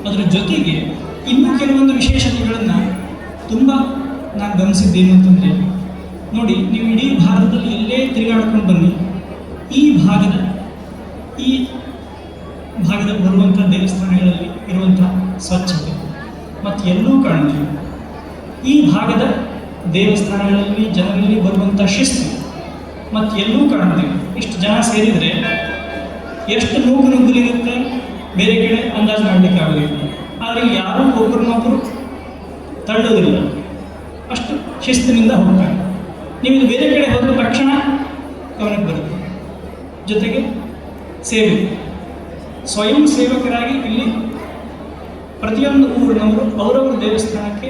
ಅದರ ಜೊತೆಗೆ ಇನ್ನೂ ಕೆಲವೊಂದು ವಿಶೇಷತೆಗಳನ್ನು ತುಂಬ ನಾನು ಗಮನಿಸಿದ್ದೇನು ಅಂತಂದರೆ, ನೋಡಿ, ನೀವು ಇಡೀ ಭಾರತದಲ್ಲಿ ಎಲ್ಲೇ ತಿರುಗಾಡ್ಕೊಂಡು ಬನ್ನಿ, ಈ ಭಾಗದ ಬರುವಂಥ ದೇವಸ್ಥಾನಗಳಲ್ಲಿ ಇರುವಂಥ ಸ್ವಚ್ಛತೆ ಮತ್ತು ಎಲ್ಲೂ ಕಾಣುತ್ತೀವಿ. ಈ ಭಾಗದ ದೇವಸ್ಥಾನಗಳಲ್ಲಿ ಜನರಲ್ಲಿ ಬರುವಂಥ ಶಿಸ್ತು ಮತ್ತು ಎಲ್ಲೂ ಕಾಣುತ್ತೀವಿ. ಇಷ್ಟು ಜನ ಸೇರಿದರೆ ಎಷ್ಟು ನುಗ್ಗುಲಿರುತ್ತೆ ಬೇರೆ ಕಡೆ ಅಂದಾಜು ಮಾಡಲಿಕ್ಕೆ ಆಗೋದಿಲ್ಲ. ಆದರೆ ಯಾರೂ ಒಬ್ಬರನ್ನೊಬ್ಬರು ತಳ್ಳೋದಿಲ್ಲ, ಅಷ್ಟು ಶಿಸ್ತಿನಿಂದ ಹೋಗ್ತಾರೆ. ನೀವು ಇದು ಬೇರೆ ಕಡೆ ಹೋದ ತಕ್ಷಣ ಗಮನಕ್ಕೆ ಬರುತ್ತೆ. ಜೊತೆಗೆ ಸೇವೆ, ಸ್ವಯಂ ಸೇವಕರಾಗಿ ಇಲ್ಲಿ ಪ್ರತಿಯೊಂದು ಊರಿನವರು ಅವರವರ ದೇವಸ್ಥಾನಕ್ಕೆ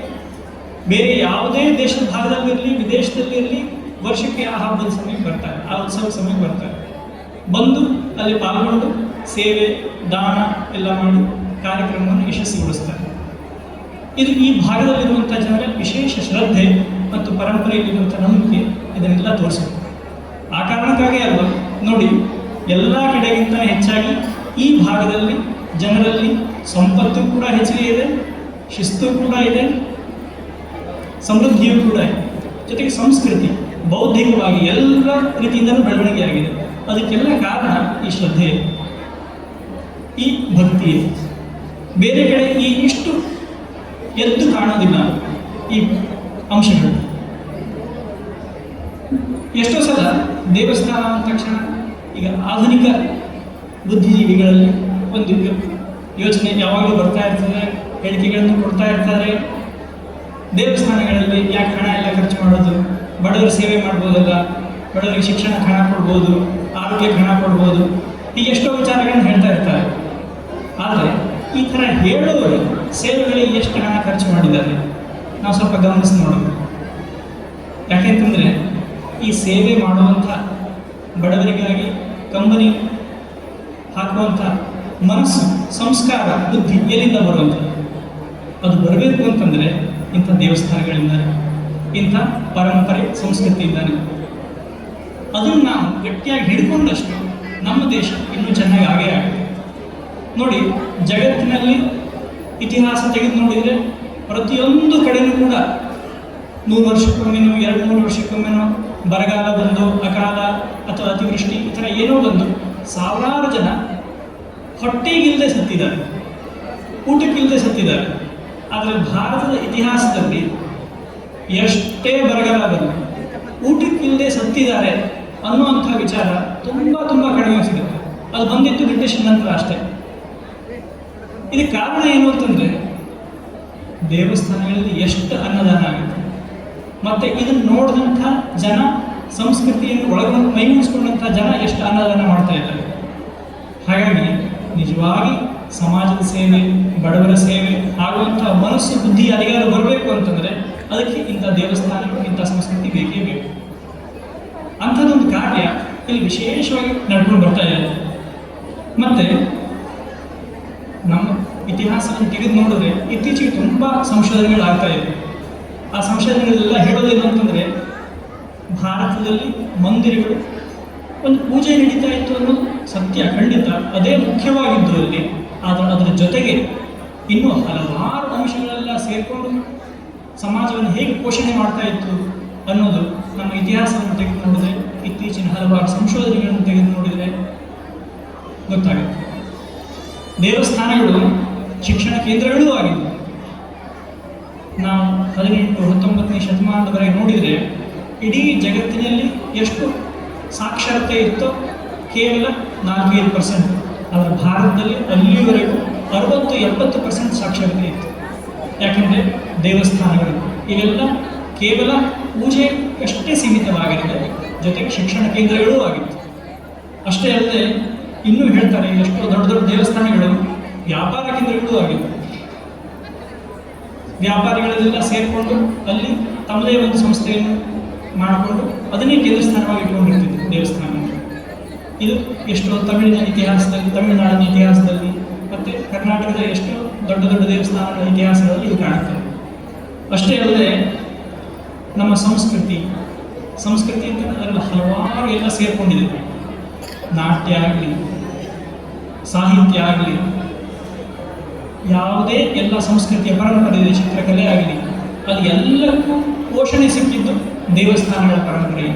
ಬೇರೆ ಯಾವುದೇ ದೇಶದ ಭಾಗದಲ್ಲಿರಲಿ, ವಿದೇಶದಲ್ಲಿರಲಿ, ವರ್ಷಕ್ಕೆ ಆ ಹಬ್ಬದ ಸಮಯಕ್ಕೆ ಬರ್ತಾರೆ, ಆ ಉತ್ಸವದ ಸಮಯಕ್ಕೆ ಬರ್ತಾರೆ. ಬಂದು ಅಲ್ಲಿ ಪಾಲ್ಗೊಂಡು ಸೇವೆ, ದಾನ ಎಲ್ಲ ಮಾಡಿ ಕಾರ್ಯಕ್ರಮವನ್ನು ಯಶಸ್ವಿಗೊಳಿಸ್ತಾರೆ. ಇದು ಈ ಭಾಗದಲ್ಲಿರುವಂಥ ಜನರ ವಿಶೇಷ ಶ್ರದ್ಧೆ ಮತ್ತು ಪರಂಪರೆಯಲ್ಲಿರುವಂಥ ನಂಬಿಕೆ ಇದನ್ನೆಲ್ಲ ತೋರಿಸುತ್ತೆ. ಆ ಕಾರಣಕ್ಕಾಗಿ ಅಲ್ವಾ ನೋಡಿ, ಎಲ್ಲ ಕಡೆಗಿಂತ ಹೆಚ್ಚಾಗಿ ಈ ಭಾಗದಲ್ಲಿ ಜನರಲ್ಲಿ ಸಂಪತ್ತು ಕೂಡ ಹೆಚ್ಚಿಗೆ ಇದೆ, ಶಿಸ್ತು ಕೂಡ ಇದೆ, ಸಮೃದ್ಧಿಯೂ ಕೂಡ ಇದೆ, ಜೊತೆಗೆ ಸಂಸ್ಕೃತಿ ಬೌದ್ಧಿಕವಾಗಿ ಎಲ್ಲ ರೀತಿಯಿಂದಲೂ ಬೆಳವಣಿಗೆ ಆಗಿದೆ. ಅದಕ್ಕೆಲ್ಲ ಕಾರಣ ಈ ಶ್ರದ್ಧೆ, ಈ ಭಕ್ತಿ. ಬೇರೆ ಕಡೆ ಈ ಇಷ್ಟು ಎದ್ದು ಕಾಣೋದಿಲ್ಲ ಈ ಅಂಶಗಳು. ಎಷ್ಟೋ ಸಲ ದೇವಸ್ಥಾನ ಅಂದ ತಕ್ಷಣ ಈಗ ಆಧುನಿಕ ಬುದ್ಧಿಜೀವಿಗಳಲ್ಲಿ ಒಂದು ಯೋಚನೆ ಯಾವಾಗಲೂ ಬರ್ತಾ ಇರ್ತದೆ, ಹೇಳಿಕೆಗಳನ್ನು ಕೊಡ್ತಾ ಇರ್ತಾರೆ. ದೇವಸ್ಥಾನಗಳಲ್ಲಿ ಯಾಕೆ ಹಣ ಎಲ್ಲ ಖರ್ಚು ಮಾಡೋದು, ಬಡವರ ಸೇವೆ ಮಾಡ್ಬೋದಲ್ಲ, ಬಡವರಿಗೆ ಶಿಕ್ಷಣಕ್ಕೆ ಹಣ ಕೊಡ್ಬೋದು, ಆರೋಗ್ಯಕ್ಕೆ ಹಣ ಕೊಡ್ಬೋದು, ಈಗ ಎಷ್ಟೋ ವಿಚಾರಗಳನ್ನು ಹೇಳ್ತಾ ಇರ್ತಾರೆ. ಆದರೆ ಈ ಥರ ಹೇಳೋರು ಸೇವೆಗಳಿಗೆ ಎಷ್ಟು ಹಣ ಖರ್ಚು ಮಾಡಿದ್ದಾರೆ ನಾವು ಸ್ವಲ್ಪ ಗಮನಿಸಿ ನೋಡೋದು. ಯಾಕೆಂತಂದರೆ ಈ ಸೇವೆ ಮಾಡುವಂಥ ಬಡವರಿಗಾಗಿ ಕಂಬನಿ ಹಾಕುವಂಥ ಮನಸ್ಸು, ಸಂಸ್ಕಾರ, ಬುದ್ಧಿ ಎಲ್ಲಿಂದ ಬರುವಂಥದ್ದು? ಅದು ಬರಬೇಕು ಅಂತಂದರೆ ಇಂಥ ದೇವಸ್ಥಾನಗಳಿಂದಾನೆ, ಇಂಥ ಪರಂಪರೆ ಸಂಸ್ಕೃತಿಯಿಂದಾನೆ. ಅದನ್ನು ನಾವು ಗಟ್ಟಿಯಾಗಿ ಹಿಡ್ಕೊಂಡಷ್ಟು ನಮ್ಮ ದೇಶ ಇನ್ನೂ ಚೆನ್ನಾಗಿ ಆಗೇ ಆಗುತ್ತೆ. ನೋಡಿ, ಜಗತ್ತಿನಲ್ಲಿ ಇತಿಹಾಸ ತೆಗೆದು ನೋಡಿದರೆ ಪ್ರತಿಯೊಂದು ಕಡೆಯೂ ಕೂಡ 100 ವರ್ಷಕ್ಕೊಮ್ಮೆನೋ 200 ವರ್ಷಕ್ಕೊಮ್ಮೆನೋ ಬರಗಾಲ ಬಂದು, ಅಕಾಲ ಅಥವಾ ಅತಿವೃಷ್ಟಿ ಈ ಥರ ಏನೋ ಬಂದು ಸಾವಿರಾರು ಜನ ಹೊಟ್ಟೆಗಿಲ್ಲದೆ ಸತ್ತಿದ್ದಾರೆ, ಊಟಕ್ಕಿಲ್ಲದೆ ಸತ್ತಿದ್ದಾರೆ. ಆದರೆ ಭಾರತದ ಇತಿಹಾಸದಲ್ಲಿ ಎಷ್ಟೇ ಬರಗಾಲ ಬಂದು ಊಟಕ್ಕಿಲ್ಲದೆ ಸತ್ತಿದ್ದಾರೆ ಅನ್ನುವಂಥ ವಿಚಾರ ತುಂಬ ಕಡಿಮೆ ಸಿಗುತ್ತೆ. ಅದು ಬಂದಿತ್ತು ಬ್ರಿಟಿಷ್ ನಂತರ ಅಷ್ಟೇ. ಇದಕ್ಕೆ ಕಾರಣ ಏನು ಅಂತಂದರೆ ದೇವಸ್ಥಾನಗಳಲ್ಲಿ ಎಷ್ಟು ಅನ್ನದಾನ ಆಗುತ್ತೆ, ಮತ್ತು ಇದನ್ನು ನೋಡಿದಂಥ ಜನ, ಸಂಸ್ಕೃತಿಯನ್ನು ಒಳಗೊಂಡು ಮೈಗೂಡಿಸ್ಕೊಂಡಂಥ ಜನ ಎಷ್ಟು ಅನ್ನದಾನ ಮಾಡ್ತಾ ಇದ್ದಾರೆ. ಹಾಗಾಗಿ ನಿಜವಾಗಿ ಸಮಾಜದ ಸೇವೆ, ಬಡವರ ಸೇವೆ ಆಗುವಂಥ ಮನಸ್ಸು, ಬುದ್ಧಿ, ಅಧಿಕಾರ ಬರಬೇಕು ಅಂತಂದರೆ ಅದಕ್ಕೆ ಇಂಥ ದೇವಸ್ಥಾನಗಳು, ಇಂಥ ಸಂಸ್ಕೃತಿ ಬೇಕೇ ಬೇಕು. ಅಂಥದ್ದೊಂದು ಕಾರ್ಯ ಇಲ್ಲಿ ವಿಶೇಷವಾಗಿ ನಡ್ಕೊಂಡು ಬರ್ತಾ ಇದೆ. ಮತ್ತು ನಮ್ಮ ಇತಿಹಾಸವನ್ನು ತೆಗೆದು ನೋಡಿದ್ರೆ ಇತ್ತೀಚೆಗೆ ತುಂಬ ಸಂಶೋಧನೆಗಳಾಗ್ತಾ ಇದೆ. ಆ ಸಂಶೋಧನೆಗಳೆಲ್ಲ ಹೇಳೋದೇನು ಅಂತಂದರೆ, ಭಾರತದಲ್ಲಿ ಮಂದಿರಗಳು ಒಂದು ಪೂಜೆ ನಡೀತಾ ಇತ್ತು ಅನ್ನೋದು ಸತ್ಯ, ಖಂಡಿತ ಅದೇ ಮುಖ್ಯವಾಗಿದ್ದು ಅಲ್ಲಿ. ಆದರೆ ಅದರ ಜೊತೆಗೆ ಇನ್ನೂ ಹಲವಾರು ಅಂಶಗಳೆಲ್ಲ ಸೇರಿಕೊಂಡು ಸಮಾಜವನ್ನು ಹೇಗೆ ಪೋಷಣೆ ಮಾಡ್ತಾ ಇತ್ತು ಅನ್ನೋದು ನಮ್ಮ ಇತಿಹಾಸವನ್ನು ತೆಗೆದು ನೋಡಿದ್ರೆ, ಇತ್ತೀಚಿನ ಹಲವಾರು ಸಂಶೋಧನೆಗಳನ್ನು ತೆಗೆದು ನೋಡಿದರೆ ಗೊತ್ತಾಗುತ್ತೆ. ದೇವಸ್ಥಾನಗಳು ಶಿಕ್ಷಣ ಕೇಂದ್ರಗಳೂ ಆಗಿವೆ. ನಾವು 18-19ನೇ ಶತಮಾನದವರೆಗೆ ನೋಡಿದರೆ ಇಡೀ ಜಗತ್ತಿನಲ್ಲಿ ಎಷ್ಟು ಸಾಕ್ಷರತೆ ಇತ್ತೋ ಕೇವಲ 4-5%. ಆದರೆ ಭಾರತದಲ್ಲಿ ಅಲ್ಲಿವರೆಗೂ 60-70% ಸಾಕ್ಷರತೆ ಇತ್ತು. ಯಾಕೆಂದರೆ ದೇವಸ್ಥಾನಗಳು ಇವೆಲ್ಲ ಕೇವಲ ಪೂಜೆ ಅಷ್ಟೇ ಸೀಮಿತವಾಗಿರುತ್ತೆ, ಜೊತೆಗೆ ಶಿಕ್ಷಣ ಕೇಂದ್ರಗಳೂ ಆಗಿತ್ತು. ಅಷ್ಟೇ ಅಲ್ಲದೆ ಇನ್ನೂ ಹೇಳ್ತಾರೆ, ಎಷ್ಟೋ ದೊಡ್ಡ ದೊಡ್ಡ ದೇವಸ್ಥಾನಗಳು ವ್ಯಾಪಾರ ಕೇಂದ್ರಗಳೂ ಆಗಿತ್ತು. ವ್ಯಾಪಾರಿಗಳೆಲ್ಲ ಸೇರಿಕೊಂಡು ಅಲ್ಲಿ ತಮ್ಮದೇ ಒಂದು ಸಂಸ್ಥೆಯನ್ನು ಮಾಡಿಕೊಂಡು ಅದನ್ನೇ ಕೇಂದ್ರ ಸ್ಥಾನವಾಗಿ ಇಟ್ಕೊಂಡಿರ್ತಿದ್ರು ದೇವಸ್ಥಾನ. ಇದು ಎಷ್ಟೋ ತಮಿಳಿನ ಇತಿಹಾಸದಲ್ಲಿ, ತಮಿಳುನಾಡಿನ ಇತಿಹಾಸದಲ್ಲಿ ಮತ್ತು ಕರ್ನಾಟಕದ ಎಷ್ಟೋ ದೊಡ್ಡ ದೊಡ್ಡ ದೇವಸ್ಥಾನಗಳ ಇತಿಹಾಸಗಳಲ್ಲಿ ಇದು ಕಾಣುತ್ತದೆ. ಅಷ್ಟೇ ಅಲ್ಲದೆ ನಮ್ಮ ಸಂಸ್ಕೃತಿ ಅಂತ ಅದರಲ್ಲಿ ಹಲವಾರು ಎಲ್ಲ ಸೇರಿಕೊಂಡಿದೆ. ನಾಟ್ಯ ಆಗಲಿ, ಸಾಹಿತ್ಯ ಆಗಲಿ, ಯಾವುದೇ ಎಲ್ಲ ಸಂಸ್ಕೃತಿಯ ಪರಂಪರೆ ಇದೆ, ಚಿತ್ರಕಲೆ ಆಗಲಿ, ಅದು ಎಲ್ಲಕ್ಕೂ ಪೋಷಣೆ ಸಿಕ್ಕಿದ್ದು ದೇವಸ್ಥಾನಗಳ ಪರಂಪರೆ.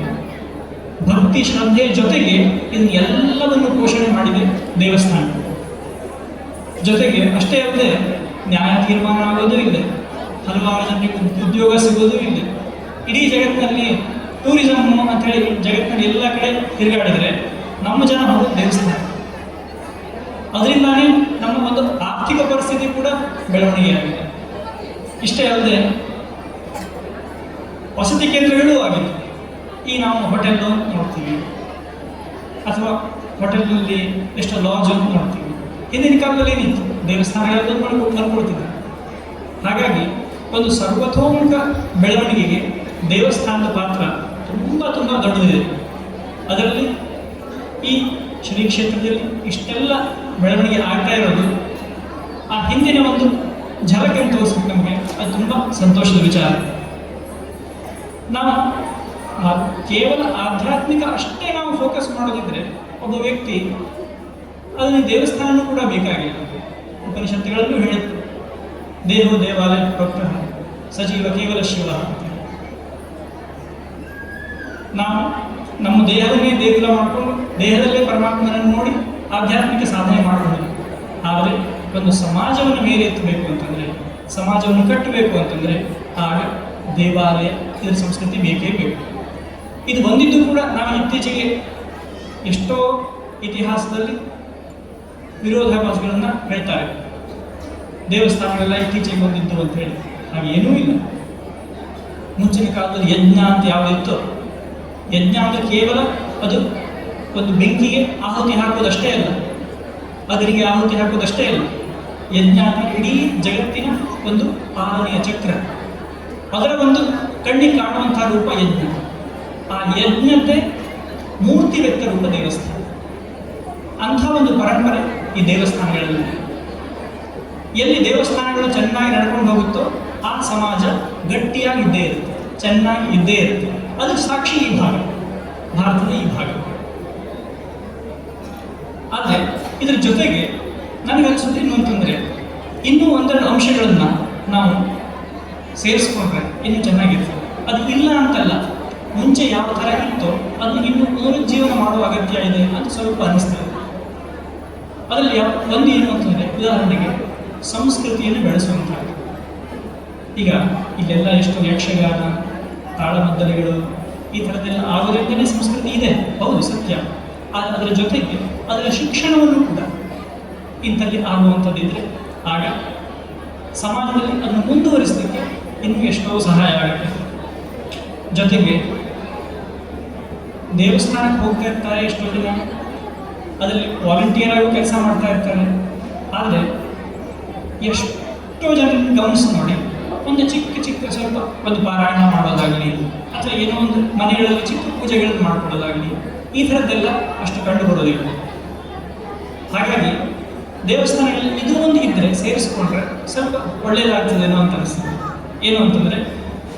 ಭಕ್ತಿ ಶ್ರದ್ಧೆಯ ಜೊತೆಗೆ ಇದನ್ನು ಎಲ್ಲವನ್ನು ಪೋಷಣೆ ಮಾಡಿದೆ ದೇವಸ್ಥಾನ. ಜೊತೆಗೆ ಅಷ್ಟೇ ಅಲ್ಲದೆ ನ್ಯಾಯ ತೀರ್ಮಾನ ಆಗೋದು ಇದೆ, ಹಲವಾರು ಜನರಿಗೆ ಉದ್ಯೋಗ ಸಿಗೋದು ಇದೆ. ಇಡೀ ಜಗತ್ತಿನಲ್ಲಿ ಟೂರಿಸಮ್ ಅಂತೇಳಿ ಜಗತ್ತಿನಲ್ಲಿ ಎಲ್ಲ ಕಡೆ ತಿರುಗಾಡಿದರೆ ನಮ್ಮ ಜನ ಹೋಗೋದು ದೇವಸ್ಥಾನ. ಅದರಿಂದಾನೇ ನಮ್ಮ ಒಂದು ಆರ್ಥಿಕ ಪರಿಸ್ಥಿತಿ ಕೂಡ ಬೆಳವಣಿಗೆಯಾಗಿದೆ. ಇಷ್ಟೇ ಅಲ್ಲದೆ ವಸತಿ ಕೇಂದ್ರಗಳೂ ಆಗಿದೆ. ಈಗ ನಾವು ಹೋಟೆಲ್ಲು ನೋಡ್ತೀವಿ, ಅಥವಾ ಹೋಟೆಲ್ನಲ್ಲಿ ಎಷ್ಟೋ ಲಾಡ್ಜ್ ಅಂತ ನೋಡ್ತೀವಿ. ಹಿಂದಿನ ಕಾಲದಲ್ಲಿ ಏನಿತ್ತು, ದೇವಸ್ಥಾನಗಳೆಲ್ಲ ಮಲ್ಕೊಳ್ತಿದ್ರು. ಹಾಗಾಗಿ ಒಂದು ಸರ್ವತೋಮುಖ ಬೆಳವಣಿಗೆಗೆ ದೇವಸ್ಥಾನದ ಪಾತ್ರ ತುಂಬ ದೊಡ್ಡದಿದೆ. ಅದರಲ್ಲಿ ಈ ಶ್ರೀ ಕ್ಷೇತ್ರದಲ್ಲಿ ಇಷ್ಟೆಲ್ಲ ಬೆಳವಣಿಗೆ ಆಗ್ತಾ ಇರೋದು ಆ ಹಿಂದಿನ ಒಂದು ಝಲಕನ್ನು ತೋರಿಸ್ಬೇಕು ನಮಗೆ. ಅದು ತುಂಬ ಸಂತೋಷದ ವಿಚಾರ. ನಾವು ಕೇವಲ ಆಧ್ಯಾತ್ಮಿಕ ಅಷ್ಟೇ ನಾವು ಫೋಕಸ್ ಮಾಡೋದಿದ್ರೆ ಒಬ್ಬ ವ್ಯಕ್ತಿ ಅದನ್ನು ದೇವಸ್ಥಾನನೂ ಕೂಡ ಬೇಕಾಗಿಲ್ಲ. ಉಪನಿಷತ್ತುಗಳಲ್ಲೂ ಹೇಳುತ್ತೆ, ದೇಹೋ ದೇವಾಲಯ ಪ್ರೋಕ್ತಃ ಸಜೀವ ಕೇವಲ ಶಿವ. ನಾವು ನಮ್ಮ ದೇಹವನ್ನೇ ದೇಗುಲ ಮಾಡಿಕೊಂಡು ದೇಹದಲ್ಲೇ ಪರಮಾತ್ಮನನ್ನು ನೋಡಿ ಆಧ್ಯಾತ್ಮಿಕ ಸಾಧನೆ ಮಾಡಬಹುದು. ಆದರೆ ಒಂದು ಸಮಾಜವನ್ನು ಮೇಲೆತ್ತಬೇಕು ಅಂತಂದರೆ, ಸಮಾಜವನ್ನು ಕಟ್ಟಬೇಕು ಅಂತಂದರೆ ಆಗ ದೇವಾಲಯ ಇದರ ಸಂಸ್ಕೃತಿ ಬೇಕೇ ಬೇಕು. ಇದು ಬಂದಿದ್ದು ಕೂಡ ನಾವು ಇತ್ತೀಚೆಗೆ ಎಷ್ಟೋ ಇತಿಹಾಸದಲ್ಲಿ ವಿರೋಧಾಭಾಸಗಳನ್ನು ಹೇಳ್ತಾರೆ, ದೇವಸ್ಥಾನಗಳೆಲ್ಲ ಇತ್ತೀಚೆಗೆ ಬಂದಿದ್ದು ಅಂತ ಹೇಳಿ. ಹಾಗೇನೂ ಇಲ್ಲ. ಮುಂಚಿನ ಕಾಲದಲ್ಲಿ ಯಜ್ಞ ಅಂತ ಯಾವುದಿತ್ತು, ಯಜ್ಞ ಅಂದರೆ ಕೇವಲ ಅದು ಒಂದು ಬೆಂಕಿಗೆ ಆಹುತಿ ಹಾಕೋದಷ್ಟೇ ಅಲ್ಲ, ಅದರಿಗೆ ಆಹುತಿ ಹಾಕೋದಷ್ಟೇ ಅಲ್ಲ. ಯಜ್ಞ ಅಂದರೆ ಇಡೀ ಜಗತ್ತಿನ ಒಂದು ಪಾಲನೆಯ ಚಕ್ರ, ಅದರ ಒಂದು ಕಣ್ಣಿಗೆ ಕಾಣುವಂತಹ ರೂಪ ಯಜ್ಞ. ಆ ಯಜ್ಞತೆ ಮೂರ್ತಿ ವ್ಯಕ್ತ ರೂಪ ದೇವಸ್ಥಾನ. ಅಂಥ ಒಂದು ಪರಂಪರೆ ಈ ದೇವಸ್ಥಾನಗಳಲ್ಲಿ. ಎಲ್ಲಿ ದೇವಸ್ಥಾನಗಳು ಚೆನ್ನಾಗಿ ನಡ್ಕೊಂಡು ಹೋಗುತ್ತೋ ಆ ಸಮಾಜ ಗಟ್ಟಿಯಾಗಿ ಇದ್ದೇ ಇರುತ್ತೆ, ಚೆನ್ನಾಗಿ ಇದ್ದೇ ಇರುತ್ತೆ. ಅದು ಸಾಕ್ಷಿ ಈ ಭಾಗ, ಭಾರತದ ಈ ಭಾಗ. ಆದರೆ ಇದರ ಜೊತೆಗೆ ನನಗನ್ಸುತ್ತೆ ಏನು ಅಂತಂದರೆ, ಇನ್ನೂ ಒಂದೆರಡು ಅಂಶಗಳನ್ನು ನಾವು ಸೇರಿಸ್ಕೊಂಡ್ರೆ ಇನ್ನೂ ಚೆನ್ನಾಗಿರ್ತದೆ. ಅದು ಇಲ್ಲ ಅಂತಲ್ಲ, ಮುಂಚೆ ಯಾವ ಥರ ಇತ್ತೋ ಅದನ್ನು ಇನ್ನೂ ಪುನರುಜ್ಜೀವನ ಮಾಡುವ ಅಗತ್ಯ ಇದೆ ಅಂತ ಸ್ವಲ್ಪ ಅನ್ನಿಸ್ತದೆ. ಅದರಲ್ಲಿ ಒಂದು ಏನು ಅಂತಂದರೆ, ಉದಾಹರಣೆಗೆ ಸಂಸ್ಕೃತಿಯನ್ನು ಬೆಳೆಸುವಂಥದ್ದು. ಈಗ ಇಲ್ಲೆಲ್ಲ ಎಷ್ಟೋ ಯಕ್ಷಗಾನ, ತಾಳಮದ್ದಲೆಗಳು ಈ ಥರದ್ದೆಲ್ಲ ಆಗೋದ್ರಿಂದಲೇ ಸಂಸ್ಕೃತಿ ಇದೆ, ಹೌದು ಸತ್ಯ. ಅದರ ಜೊತೆಗೆ ಅದರ ಶಿಕ್ಷಣವನ್ನು ಕೂಡ ಇಂಥಲ್ಲಿ ಆಗುವಂಥದ್ದಿದ್ದರೆ ಆಗ ಸಮಾಜದಲ್ಲಿ ಅದನ್ನು ಮುಂದುವರಿಸಲಿಕ್ಕೆ ಇನ್ನೂ ಎಷ್ಟೋ ಸಹಾಯ ಆಗುತ್ತೆ. ಜೊತೆಗೆ ದೇವಸ್ಥಾನಕ್ಕೆ ಹೋಗ್ತಾ ಇರ್ತಾರೆ ಎಷ್ಟೋ ಜನ, ಅದರಲ್ಲಿ ವಾಲಂಟಿಯರ್ ಆಗಿ ಕೆಲಸ ಮಾಡ್ತಾ ಇರ್ತಾರೆ. ಆದರೆ ಎಷ್ಟೋ ಜನ ಗಮನಿಸಿ ನೋಡಿ, ಒಂದು ಚಿಕ್ಕ ಸ್ವಲ್ಪ ಒಂದು ಪಾರಾಯಣ ಮಾಡೋದಾಗಲಿ ಅಥವಾ ಏನೋ ಒಂದು ಮನೆಗಳಲ್ಲಿ ಚಿಕ್ಕ ಪೂಜೆಗಳನ್ನು ಮಾಡ್ಕೊಳ್ಳೋದಾಗಲಿ ಈ ಥರದ್ದೆಲ್ಲ ಅಷ್ಟು ಕಂಡು ಬರೋದಿಲ್ಲ. ಹಾಗಾಗಿ ದೇವಸ್ಥಾನಗಳಲ್ಲಿ ಇದು ಒಂದು ಇದ್ದರೆ ಸೇರಿಸ್ಕೊಂಡ್ರೆ ಸ್ವಲ್ಪ ಒಳ್ಳೆಯದಾಗ್ತದೇನೋ ಅಂತ ಅನಿಸ್ತದೆ. ಏನು ಅಂತಂದರೆ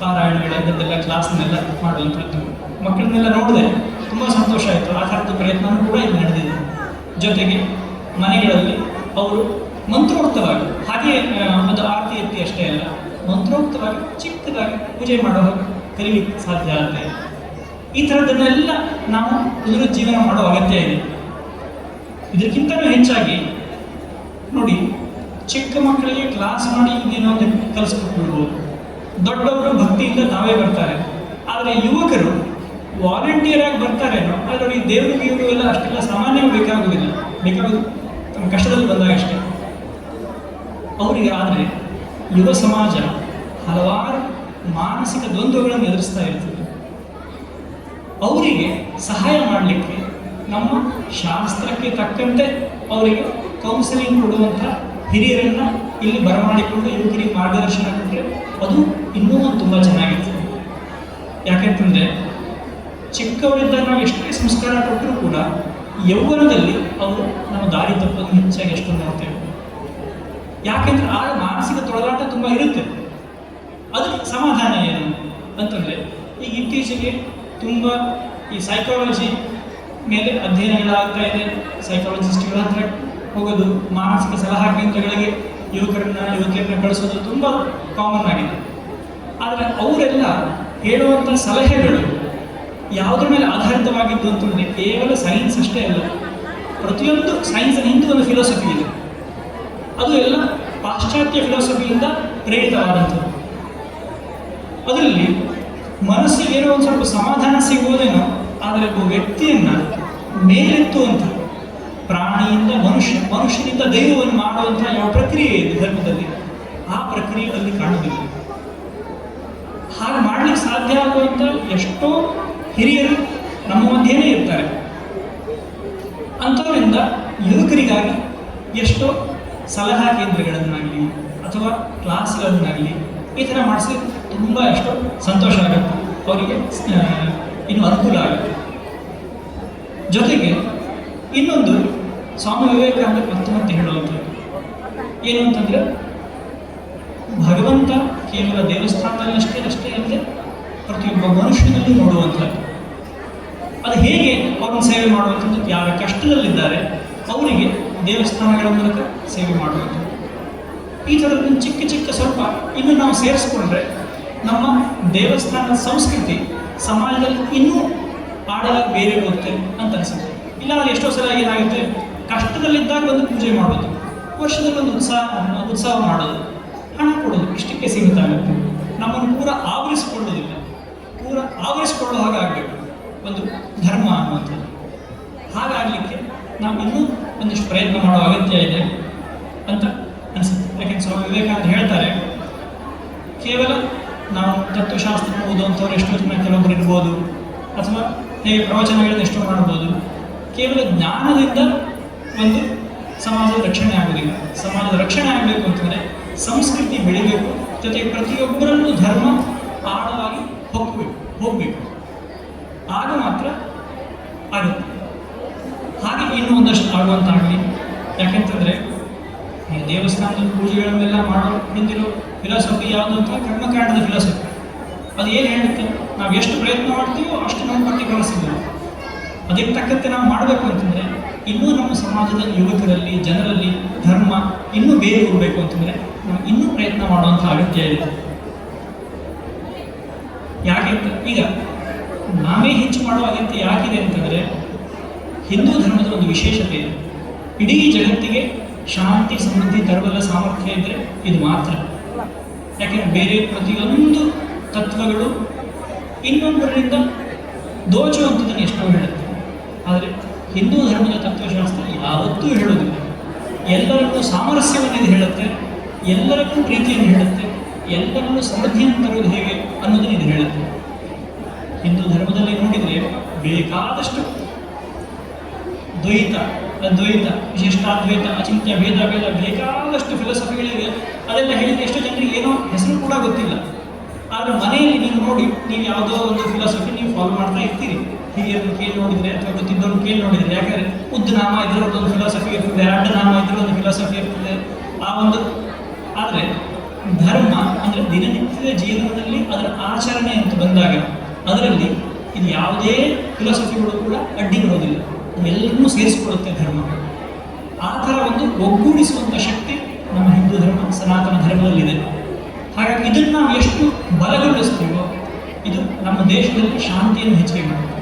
ಪಾರಾಯಣಗಳದ್ದೆಲ್ಲ ಕ್ಲಾಸ್ನೆಲ್ಲ ಮಾಡುವಂಥದ್ದು, ಮಕ್ಕಳನ್ನೆಲ್ಲ ನೋಡಿದೆ ತುಂಬ ಸಂತೋಷ ಆಯಿತು. ಆ ಥರದ್ದು ಪ್ರಯತ್ನವೂ ಕೂಡ ಇಲ್ಲಿ ನಡೆದಿದೆ. ಜೊತೆಗೆ ಮನೆಗಳಲ್ಲಿ ಅವರು ಮಂತ್ರೋಕ್ತವಾಗಿ, ಹಾಗೆ ಒಂದು ಆರತಿ ಎತ್ತಿ ಅಷ್ಟೇ ಅಲ್ಲ, ಮಂತ್ರೋಕ್ತವಾಗಿ ಚಿಕ್ಕದಾಗಿ ಪೂಜೆ ಮಾಡೋ ಕಲಿಲಿಕ್ಕೆ ಸಾಧ್ಯ ಆದರೆ ಈ ಥರದ್ದನ್ನೆಲ್ಲ ನಾವು ಪುನರುಜ್ಜೀವನ ಮಾಡೋ ಅಗತ್ಯ ಇದೆ. ಇದಕ್ಕಿಂತಲೂ ಹೆಚ್ಚಾಗಿ ನೋಡಿ, ಚಿಕ್ಕ ಮಕ್ಕಳಿಗೆ ಕ್ಲಾಸ್ ಮಾಡಿ ಇನ್ನೇನೋ ಒಂದು ಕಲಿಸ್ಕೊಟ್ಬಿಡ್ಬೋದು. ದೊಡ್ಡವರು ಭಕ್ತಿಯಿಂದ ತಾವೇ ಬರ್ತಾರೆ. ಆದರೆ ಯುವಕರು ವಾಲಂಟಿಯರ್ ಆಗಿ ಬರ್ತಾರೇನೋ, ಅದರಲ್ಲಿ ದೇವರು ಎಲ್ಲ ಅಷ್ಟೆಲ್ಲ ಸಾಮಾನ್ಯವಾಗಿ ಬೇಕಾಗುವುದಿಲ್ಲ, ಬೇಕಾಗೋದು ತಮ್ಮ ಕಷ್ಟದಲ್ಲಿ ಬಂದಾಗ ಅಷ್ಟೇ. ಅವರಿಗೆ ಆದರೆ ಯುವ ಸಮಾಜ ಹಲವಾರು ಮಾನಸಿಕ ದ್ವಂದ್ವಗಳನ್ನು ಎದುರಿಸ್ತಾ ಇರ್ತದೆ. ಅವರಿಗೆ ಸಹಾಯ ಮಾಡಲಿಕ್ಕೆ ನಮ್ಮ ಶಾಸ್ತ್ರಕ್ಕೆ ತಕ್ಕಂತೆ ಅವರಿಗೆ ಕೌನ್ಸಿಲಿಂಗ್ ಕೊಡುವಂಥ ಹಿರಿಯರನ್ನು ಇಲ್ಲಿ ಬರಮಾಡಿಕೊಂಡು ಯುವಕರಿಗೆ ಮಾರ್ಗದರ್ಶನ ಕೊಟ್ಟರೆ ಅದು ಇನ್ನೂ ಒಂದು ತುಂಬ ಚೆನ್ನಾಗಿರ್ತದೆ. ಯಾಕೆಂತಂದರೆ ಚಿಕ್ಕವರಿದ್ದಾಗ ನಾವು ಎಷ್ಟೇ ಸಂಸ್ಕಾರ ಕೊಟ್ಟರೂ ಕೂಡ ಯೌವನದಲ್ಲಿ ಅವರು ನಮ್ಮ ದಾರಿ ತಪ್ಪೋದು ಹೆಚ್ಚಾಗಿ ಎಷ್ಟೊಂದು ನೋಡ್ತೇವೆ. ಯಾಕೆಂದರೆ ಆ ಮಾನಸಿಕ ತೊಳಲಾಟ ತುಂಬ ಇರುತ್ತೆ. ಅದಕ್ಕೆ ಸಮಾಧಾನ ಏನು ಅಂತಂದರೆ, ಈಗ ಇತ್ತೀಚೆಗೆ ತುಂಬ ಈ ಸೈಕಾಲಜಿ ಮೇಲೆ ಅಧ್ಯಯನಗಳಾಗ್ತಾ ಇದೆ. ಸೈಕಾಲಜಿಸ್ಟ್ಗಳ ಹತ್ರ ಹೋಗೋದು, ಮಾನಸಿಕ ಸಲಹಾ ಕೇಂದ್ರಗಳಿಗೆ ಯುವತಿಯರನ್ನ ಕಳಿಸೋದು ತುಂಬ ಕಾಮನ್ ಆಗಿದೆ. ಆದರೆ ಅವರೆಲ್ಲ ಹೇಳುವಂಥ ಸಲಹೆಗಳು ಯಾವುದ್ರ ಮೇಲೆ ಆಧಾರಿತವಾಗಿದ್ದು ಅಂತಂದರೆ ಕೇವಲ ಸೈನ್ಸ್ ಅಷ್ಟೇ ಅಲ್ಲ, ಪ್ರತಿಯೊಂದು ಸೈನ್ಸಿನ ಹಿಂದೆ ಒಂದು ಫಿಲಾಸಫಿ ಇದೆ. ಅದು ಎಲ್ಲ ಪಾಶ್ಚಾತ್ಯ ಫಿಲಾಸಫಿಯಿಂದ ಪ್ರೇರಿತವಾದಂಥದ್ದು. ಅದರಲ್ಲಿ ಮನಸ್ಸಿಗೆ ಏನೋ ಒಂದು ಸ್ವಲ್ಪ ಸಮಾಧಾನ ಸಿಗುವುದೇನೋ, ಆದರೆ ಒಬ್ಬ ವ್ಯಕ್ತಿಯನ್ನು ಮೇಲೆತ್ತುವಂಥ, ಪ್ರಾಣಿಯಿಂದ ಮನುಷ್ಯನಿಂದ ದೈವವನ್ನು ಮಾಡುವಂಥ ಯಾವ ಪ್ರಕ್ರಿಯೆ ಇದೆ ಧರ್ಮದಲ್ಲಿ, ಆ ಪ್ರಕ್ರಿಯೆ ಅಲ್ಲಿ ಕಾಣುವುದಿಲ್ಲ. ಹಾಗೆ ಮಾಡಲಿಕ್ಕೆ ಸಾಧ್ಯ ಆಗುವಂಥ ಎಷ್ಟೋ ಹಿರಿಯರು ನಮ್ಮ ಮಧ್ಯೆಯೇ ಇರ್ತಾರೆ. ಅಂಥವರಿಂದ ಯುವಕರಿಗಾಗಿ ಎಷ್ಟೋ ಸಲಹಾ ಕೇಂದ್ರಗಳನ್ನಾಗಲಿ ಅಥವಾ ಕ್ಲಾಸ್ಗಳನ್ನಾಗಲಿ ಈ ಥರ ಮಾಡಿಸಿ ತುಂಬ ಎಷ್ಟೋ ಸಂತೋಷ ಆಗುತ್ತೆ, ಅವರಿಗೆ ಇನ್ನೂ ಅನುಕೂಲ ಆಗುತ್ತೆ. ಜೊತೆಗೆ ಇನ್ನೊಂದು ಸ್ವಾಮಿ ವಿವೇಕಾನಂದ ಮತ್ತೆ ಹೇಳುವಂಥದ್ದು ಏನು ಅಂತಂದರೆ, ಭಗವಂತ ಕೇವಲ ದೇವಸ್ಥಾನದಲ್ಲಿ ಅಷ್ಟೇ ಅಲ್ಲದೆ ಪ್ರತಿಯೊಬ್ಬ ಮನುಷ್ಯನಲ್ಲೂ ನೋಡುವಂಥದ್ದು. ಅದು ಹೇಗೆ ಅವರನ್ನು ಸೇವೆ ಮಾಡುವಂಥದ್ದು, ಯಾರ ಕಷ್ಟದಲ್ಲಿದ್ದಾರೆ ಅವರಿಗೆ ದೇವಸ್ಥಾನಗಳ ಮೂಲಕ ಸೇವೆ ಮಾಡುವಂಥದ್ದು. ಈ ಥರದ್ದು ಚಿಕ್ಕ ಸ್ವಲ್ಪ ಇನ್ನು ನಾವು ಸೇರಿಸ್ಕೊಂಡ್ರೆ ನಮ್ಮ ದೇವಸ್ಥಾನದ ಸಂಸ್ಕೃತಿ ಸಮಾಜದಲ್ಲಿ ಇನ್ನೂ ಆಡಲ ಬೇರೆ ಹೋಗುತ್ತೆ ಅಂತ ಅನಿಸುತ್ತೆ. ಇಲ್ಲಾಂದ್ರೆ ಎಷ್ಟೋ ಸಲ ಏನಾಗುತ್ತೆ, ಕಷ್ಟದಲ್ಲಿದ್ದಾಗ ಒಂದು ಪೂಜೆ ಮಾಡೋದು, ವರ್ಷದಲ್ಲಿ ಒಂದು ಉತ್ಸವ ಮಾಡೋದು, ಹಣ ಕೊಡೋದು, ಇಷ್ಟಕ್ಕೆ ಸೀಮಿತ ಆಗುತ್ತೆ. ನಮ್ಮನ್ನು ಪೂರ ಆವರಿಸಿಕೊಳ್ಳೋದಿಲ್ಲ, ಪೂರ ಆವರಿಸಿಕೊಳ್ಳೋ ಹಾಗೆ ಆಗಬೇಕು ಒಂದು ಧರ್ಮ ಅನ್ನುವಂಥದ್ದು. ಹಾಗಾಗಲಿಕ್ಕೆ ನಾವು ಇನ್ನೂ ಒಂದಿಷ್ಟು ಪ್ರಯತ್ನ ಮಾಡೋ ಅಗತ್ಯ ಇದೆ ಅಂತ ಅನಿಸುತ್ತೆ. ಯಾಕೆಂದ್ರೆ ಸ್ವಾಮಿ ವಿವೇಕಾನಂದ ಹೇಳ್ತಾರೆ, ಕೇವಲ ನಾವು ತತ್ವಶಾಸ್ತ್ರ ಓದುವಂಥವ್ರು ಎಷ್ಟೋ ಜನ ಕೆಲವೊಬ್ಬರು ಇರ್ಬೋದು, ಅಥವಾ ಹೇಗೆ ಪ್ರವಚನಗಳನ್ನು ಎಷ್ಟೋ ಮಾಡ್ಬೋದು. ಕೇವಲ ಜ್ಞಾನದಿಂದ ಒಂದು ಸಮಾಜದ ರಕ್ಷಣೆ ಆಗೋದಿಲ್ಲ. ಸಮಾಜದ ರಕ್ಷಣೆ ಆಗಬೇಕು ಅಂತಂದರೆ ಸಂಸ್ಕೃತಿ ಬೆಳಿಬೇಕು, ಜೊತೆಗೆ ಪ್ರತಿಯೊಬ್ಬರಲ್ಲೂ ಧರ್ಮ ಆಳವಾಗಿ ಹೋಗಬೇಕು. ಆಗ ಮಾತ್ರ ಆಗುತ್ತೆ. ಹಾಗೆ ಇನ್ನೂ ಒಂದಷ್ಟು ಆಗುವಂತಾಗಲಿ. ಯಾಕೆಂತಂದರೆ ಈ ದೇವಸ್ಥಾನದ ಪೂಜೆಗಳನ್ನೆಲ್ಲ ಮಾಡೋ ಹಿಂದಿರೋ ಫಿಲಾಸಫಿ ಯಾವುದು ಅಂತ ಕರ್ಮಕಾಂಡದ ಫಿಲಾಸಫಿ. ಅದು ಏನು ಹೇಳುತ್ತೆ, ನಾವು ಎಷ್ಟು ಪ್ರಯತ್ನ ಮಾಡ್ತೀವೋ ಅಷ್ಟು ನಮ್ಮ ಪ್ರತಿಫಲ ಸಿಗೋದು. ಅದಕ್ಕೆ ತಕ್ಕಂತೆ ನಾವು ಮಾಡಬೇಕು ಅಂತಂದರೆ ಇನ್ನೂ ನಮ್ಮ ಸಮಾಜದ ಯುವಕರಲ್ಲಿ, ಜನರಲ್ಲಿ ಧರ್ಮ ಇನ್ನೂ ಬೇರೆ ಹೋಗಬೇಕು ಅಂತಂದರೆ ನಾವು ಇನ್ನೂ ಪ್ರಯತ್ನ ಮಾಡುವಂಥ ಅಗತ್ಯ ಇದೆ. ಯಾಕೆ ಈಗ ನಾವೇ ಹೆಚ್ಚು ಮಾಡುವ ಅಗತ್ಯ ಯಾಕಿದೆ ಅಂತಂದರೆ, ಹಿಂದೂ ಧರ್ಮದ ಒಂದು ವಿಶೇಷತೆ ಇದೆ. ಇಡೀ ಜಗತ್ತಿಗೆ ಶಾಂತಿ, ಸಮೃದ್ಧಿ ತರಬಲ್ಲ ಸಾಮರ್ಥ್ಯ ಇದ್ದರೆ ಇದು ಮಾತ್ರ. ಯಾಕೆಂದರೆ ಬೇರೆ ಪ್ರತಿಯೊಂದು ತತ್ವಗಳು ಇನ್ನೊಬ್ಬರಿಂದ ದೋಚುವಂಥದ್ದನ್ನು ಎಷ್ಟೋ ಹೇಳುತ್ತೆ. ಆದರೆ ಹಿಂದೂ ಧರ್ಮದ ತತ್ವಶಾಸ್ತ್ರ ಯಾವತ್ತೂ ಹೇಳೋದಿಲ್ಲ. ಎಲ್ಲರನ್ನೂ ಸಾಮರಸ್ಯವನ್ನು ಇದು ಹೇಳುತ್ತೆ, ಎಲ್ಲರನ್ನೂ ಪ್ರೀತಿಯನ್ನು ಹೇಳುತ್ತೆ, ಎಲ್ಲರನ್ನೂ ಸಮೃದ್ಧಿಯನ್ನು ತರುವುದು ಹೇಗೆ ಅನ್ನೋದನ್ನು ಇದು ಹೇಳುತ್ತೆ. ಹಿಂದೂ ಧರ್ಮದಲ್ಲಿ ನೋಡಿದರೆ ಬೇಕಾದಷ್ಟು ದ್ವೈತ, ಅದ್ವೈತ, ವಿಶಿಷ್ಟಾದ್ವೈತ, ಅಚಿಂತ್ಯ ಭೇದ ಬೇಕಾದಷ್ಟು ಫಿಲಾಸಫಿಗಳಿವೆ. ಅದೆಲ್ಲ ಹೇಳಿದರೆ ಎಷ್ಟೋ ಜನರಿಗೆ ಏನೋ ಹೆಸರು ಕೂಡ ಗೊತ್ತಿಲ್ಲ. ಆದರೆ ಮನೆಯಲ್ಲಿ ನೀವು ನೋಡಿ, ನೀವು ಯಾವುದೋ ಒಂದು ಫಿಲಾಸಫಿ ನೀವು ಫಾಲೋ ಮಾಡ್ತಾ ಇರ್ತೀರಿ. ಹಿರಿಯರನ್ನು ಕೇಳಿ ನೋಡಿದರೆ ಅಥವಾ ಗೊತ್ತಿದ್ದವ್ರನ್ನ ಕೇಳಿ ನೋಡಿದರೆ, ಯಾಕಂದರೆ ಉದ್ದನಾಮ ಇದ್ದರೆ ಒಂದು ಫಿಲಾಸಫಿ ಇರ್ತದೆ, ಅಡ್ಡನಾಮ ಇದ್ದರೆ ಒಂದು ಫಿಲಾಸಫಿ ಇರ್ತದೆ. ಆ ಒಂದು ಆದರೆ ಧರ್ಮ ಅಂದರೆ ದಿನನಿತ್ಯದ ಜೀವನದಲ್ಲಿ ಅದರ ಆಚರಣೆ ಅಂತ ಬಂದಾಗ ಅದರಲ್ಲಿ ಇದು ಯಾವುದೇ ಫಿಲಾಸಫಿಗಳು ಕೂಡ ಅಡ್ಡಿ ಬರೋದಿಲ್ಲ, ಎಲ್ಲರನ್ನೂ ಸೇರಿಸಿಕೊಳ್ಳುತ್ತೆ ಧರ್ಮ. ಆ ಥರ ಒಂದು ಒಗ್ಗೂಡಿಸುವಂಥ ಶಕ್ತಿ ನಮ್ಮ ಹಿಂದೂ ಧರ್ಮ, ಸನಾತನ ಧರ್ಮದಲ್ಲಿದೆ. ಹಾಗಾಗಿ ಇದನ್ನು ನಾವು ಎಷ್ಟು ಬಲಗೊಳಿಸ್ತೀವೋ ಇದು ನಮ್ಮ ದೇಶದಲ್ಲಿ ಶಾಂತಿಯನ್ನು ಹೆಚ್ಚಿಗೆ ಮಾಡುತ್ತೆ,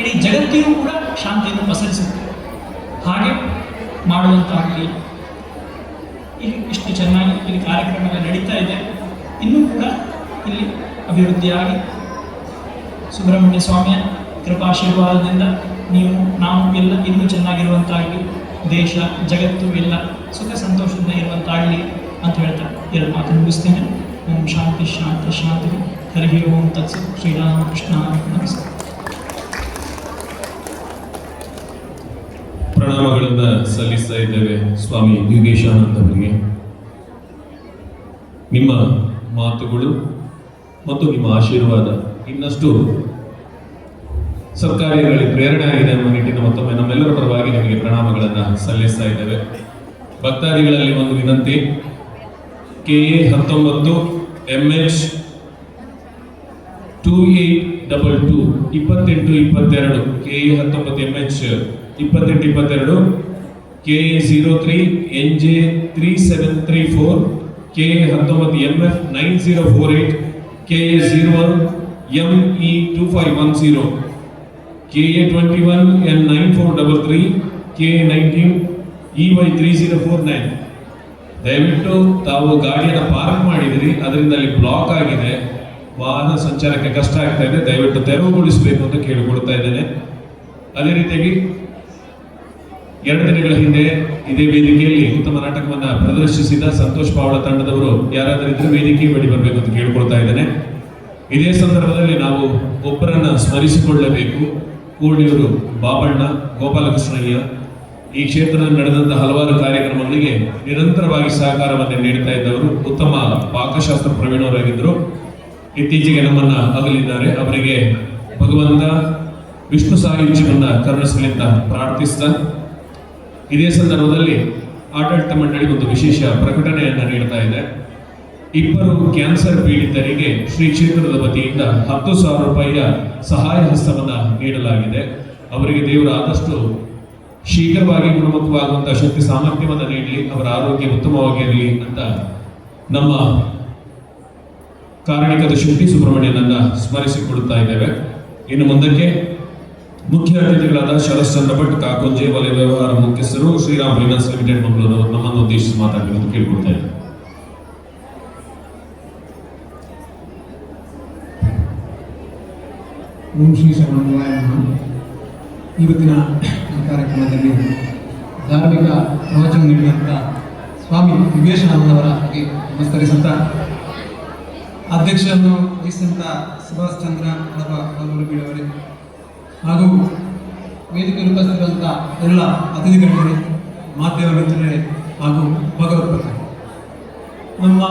ಇಡೀ ಜಗತ್ತಿಗೂ ಕೂಡ ಶಾಂತಿಯನ್ನು ಪಸರಿಸುತ್ತೆ. ಹಾಗೆ ಮಾಡುವಂತಾಗಲಿ. ಇಲ್ಲಿ ಇಷ್ಟು ಚೆನ್ನಾಗಿ ಇಲ್ಲಿ ಕಾರ್ಯಕ್ರಮಗಳು ನಡೀತಾ ಇದೆ. ಇನ್ನೂ ಕೂಡ ಇಲ್ಲಿ ಅಭಿವೃದ್ಧಿಯಾಗಿ ಸುಬ್ರಹ್ಮಣ್ಯ ಸ್ವಾಮಿಯ ಕೃಪಾಶೀರ್ವಾದದಿಂದ ನಾವು ಎಲ್ಲ ಇನ್ನೂ ಚೆನ್ನಾಗಿರುವಂತಾಗಲಿ, ದೇಶ ಜಗತ್ತು ಎಲ್ಲ ಸುಖ ಸಂತೋಷದಿಂದ ಇರುವಂತಾಗಲಿ ಅಂತ ಹೇಳ್ತಾ ಎರಡು ಮಾತನ್ನು ಮುಗಿಸ್ತೇನೆ. ಓಂ ಶಾಂತಿ ಶಾಂತಿ ಶಾಂತಿ. ಹರಿ ಓಂ ತತ್ಸತ್. ಶ್ರೀರಾಮಕೃಷ್ಣ ನಮಸ್ಕಾರ. ಪ್ರಣಾಮಗಳನ್ನು ಸಲ್ಲಿಸ್ತಾ ಇದ್ದೇವೆ ಸ್ವಾಮಿ ಯೋಗೇಶಾನಂದ ಅವರಿಗೆ. ನಿಮ್ಮ ಮಾತುಗಳು ಮತ್ತು ನಿಮ್ಮ ಆಶೀರ್ವಾದ ಇನ್ನಷ್ಟು ಸರ್ಕಾರಿಗಳಿಗೆ ಪ್ರೇರಣೆ ಆಗಿದೆ ಅನ್ನೋ ನಿಟ್ಟಿನ ಮತ್ತೊಮ್ಮೆ ನಮ್ಮೆಲ್ಲರ ಪರವಾಗಿ ನಿಮಗೆ ಪ್ರಣಾಮಗಳನ್ನು ಸಲ್ಲಿಸ್ತಾ ಇದ್ದೇವೆ. ಭಕ್ತಾದಿಗಳಲ್ಲಿ ಒಂದು ವಿನಂತಿ, KA 19 MH 2822 2822 KA 19 MH 2822 KA 03 NJ 3734 KA 19 MF 9048 KA 01 ME 2510 KA 21 N9433 KA 19 EY 3049. ದಯವಿಟ್ಟು ತಾವು ಗಾಡಿಯನ್ನು ಪಾರ್ಕ್ ಮಾಡಿದಿರಿ, ಅದರಿಂದ ಅಲ್ಲಿ ಬ್ಲಾಕ್ ಆಗಿದೆ, ವಾಹನ ಸಂಚಾರಕ್ಕೆ ಕಷ್ಟ ಆಗ್ತಾ ಇದೆ, ದಯವಿಟ್ಟು ತೆರವುಗೊಳಿಸಬೇಕು ಅಂತ ಕೇಳಿಕೊಡ್ತಾ ಇದ್ದೇನೆ. ಅದೇ ರೀತಿಯಾಗಿ 2 ದಿನಗಳ ಹಿಂದೆ ಇದೇ ವೇದಿಕೆಯಲ್ಲಿ ಉತ್ತಮ ನಾಟಕವನ್ನು ಪ್ರದರ್ಶಿಸಿದ ಸಂತೋಷ್ ಪಾವಳ ತಂಡದವರು ಯಾರಾದರೂ ಇದ್ರೆ ವೇದಿಕೆ ಬಳಿ ಬರಬೇಕು ಅಂತ ಕೇಳಿಕೊಳ್ತಾ ಇದ್ದೇನೆ. ಇದೇ ಸಂದರ್ಭದಲ್ಲಿ ನಾವು ಒಬ್ಬರನ್ನ ಸ್ಮರಿಸಿಕೊಳ್ಳಬೇಕು. ಕೂಡ್ಲಿಯೂರು ಬಾಬಣ್ಣ ಗೋಪಾಲಕೃಷ್ಣಯ್ಯ ಈ ಕ್ಷೇತ್ರದಲ್ಲಿ ನಡೆದಂತಹ ಹಲವಾರು ಕಾರ್ಯಕ್ರಮಗಳಿಗೆ ನಿರಂತರವಾಗಿ ಸಹಕಾರವನ್ನು ನೀಡುತ್ತಾ ಇದ್ದವರು, ಉತ್ತಮ ಪಾಕಶಾಸ್ತ್ರ ಪ್ರವೀಣರಾಗಿದ್ದರು. ಇತ್ತೀಚೆಗೆ ನಮ್ಮನ್ನ ಅಗಲಿದ್ದಾರೆ. ಅವರಿಗೆ ಭಗವಂತ ವಿಷ್ಣು ಸಾಯುಜ್ಯವನ್ನ ಕರುಣಿಸಲಿ ಅಂತ ಪ್ರಾರ್ಥಿಸ್ತಾ, ಇದೇ ಸಂದರ್ಭದಲ್ಲಿ ಆಡಳಿತ ಮಂಡಳಿ ಒಂದು ವಿಶೇಷ ಪ್ರಕಟಣೆಯನ್ನು ನೀಡ್ತಾ ಇದೆ. 2 ಕ್ಯಾನ್ಸರ್ ಪೀಡಿತರಿಗೆ ಶ್ರೀ ಕ್ಷೇತ್ರದ ವತಿಯಿಂದ 10,000 ರೂಪಾಯಿಯ ಸಹಾಯ ಹಸ್ತವನ್ನು ನೀಡಲಾಗಿದೆ. ಅವರಿಗೆ ದೇವರು ಆದಷ್ಟು ಶೀಘ್ರವಾಗಿ ಗುಣಮುಖವಾಗುವಂತಹ ಶಕ್ತಿ ಸಾಮರ್ಥ್ಯವನ್ನು ನೀಡಲಿ, ಅವರ ಆರೋಗ್ಯ ಉತ್ತಮವಾಗಿರಲಿ ಅಂತ ನಮ್ಮ ಕಾರಣಿಕದ ಶಕ್ತಿ ಸುಬ್ರಹ್ಮಣ್ಯನನ್ನ ಸ್ಮರಿಸಿಕೊಡುತ್ತಾ ಇದ್ದೇವೆ. ಇನ್ನು ಮುಂದಕ್ಕೆ ಮುಖ್ಯ ಅತಿಥಿಗಳಾದ ಶರಶ್ಚಂದ್ರ ಭಟ್, ಕಾಕೊಂಜೆ ವಲಯ ವ್ಯವಹಾರ ಮುಖ್ಯಸ್ಥರು, ಶ್ರೀರಾಮ್ ಫೈನಾನ್ಸ್ ಲಿಮಿಟೆಡ್ ಮಂಗಳೂರು ನಮ್ಮನ್ನು ಉದ್ದೇಶಿಸಿ ಮಾತಾಡಬೇಕು ಕೇಳ್ಕೊಳ್ತಾ ಇದ್ದಾರೆ. ಓಂ ಶ್ರೀ ಶರಣಮೂಲಾಯ ನಮಃ. ಇವತ್ತಿನ ಈ ಕಾರ್ಯಕ್ರಮದಲ್ಲಿ ಧಾರ್ಮಿಕ ಪ್ರವಚನ ನೀಡಿದಂಥ ಸ್ವಾಮಿ ವಿವೇಕಾನಂದವರಿಗೆ ನಮಸ್ಕರಿಸುತ್ತಾ, ಅಧ್ಯಕ್ಷರನ್ನು ವಹಿಸಿದಂಥ ಸುಭಾಷ್ ಚಂದ್ರ ಕಡಪ ಅವರೇ ಹಾಗೂ ವೇದಿಕೆಯಲ್ಲಿ ಉಪಸ್ಥಿತಿರುವಂಥ ಎಲ್ಲ ಅತಿಥಿಗಳಿಗೆ, ಮಾಧ್ಯಮ ಮಿತ್ರರೇ ಹಾಗೂ ಭಗವತ್ಪತಿ. ನಮ್ಮ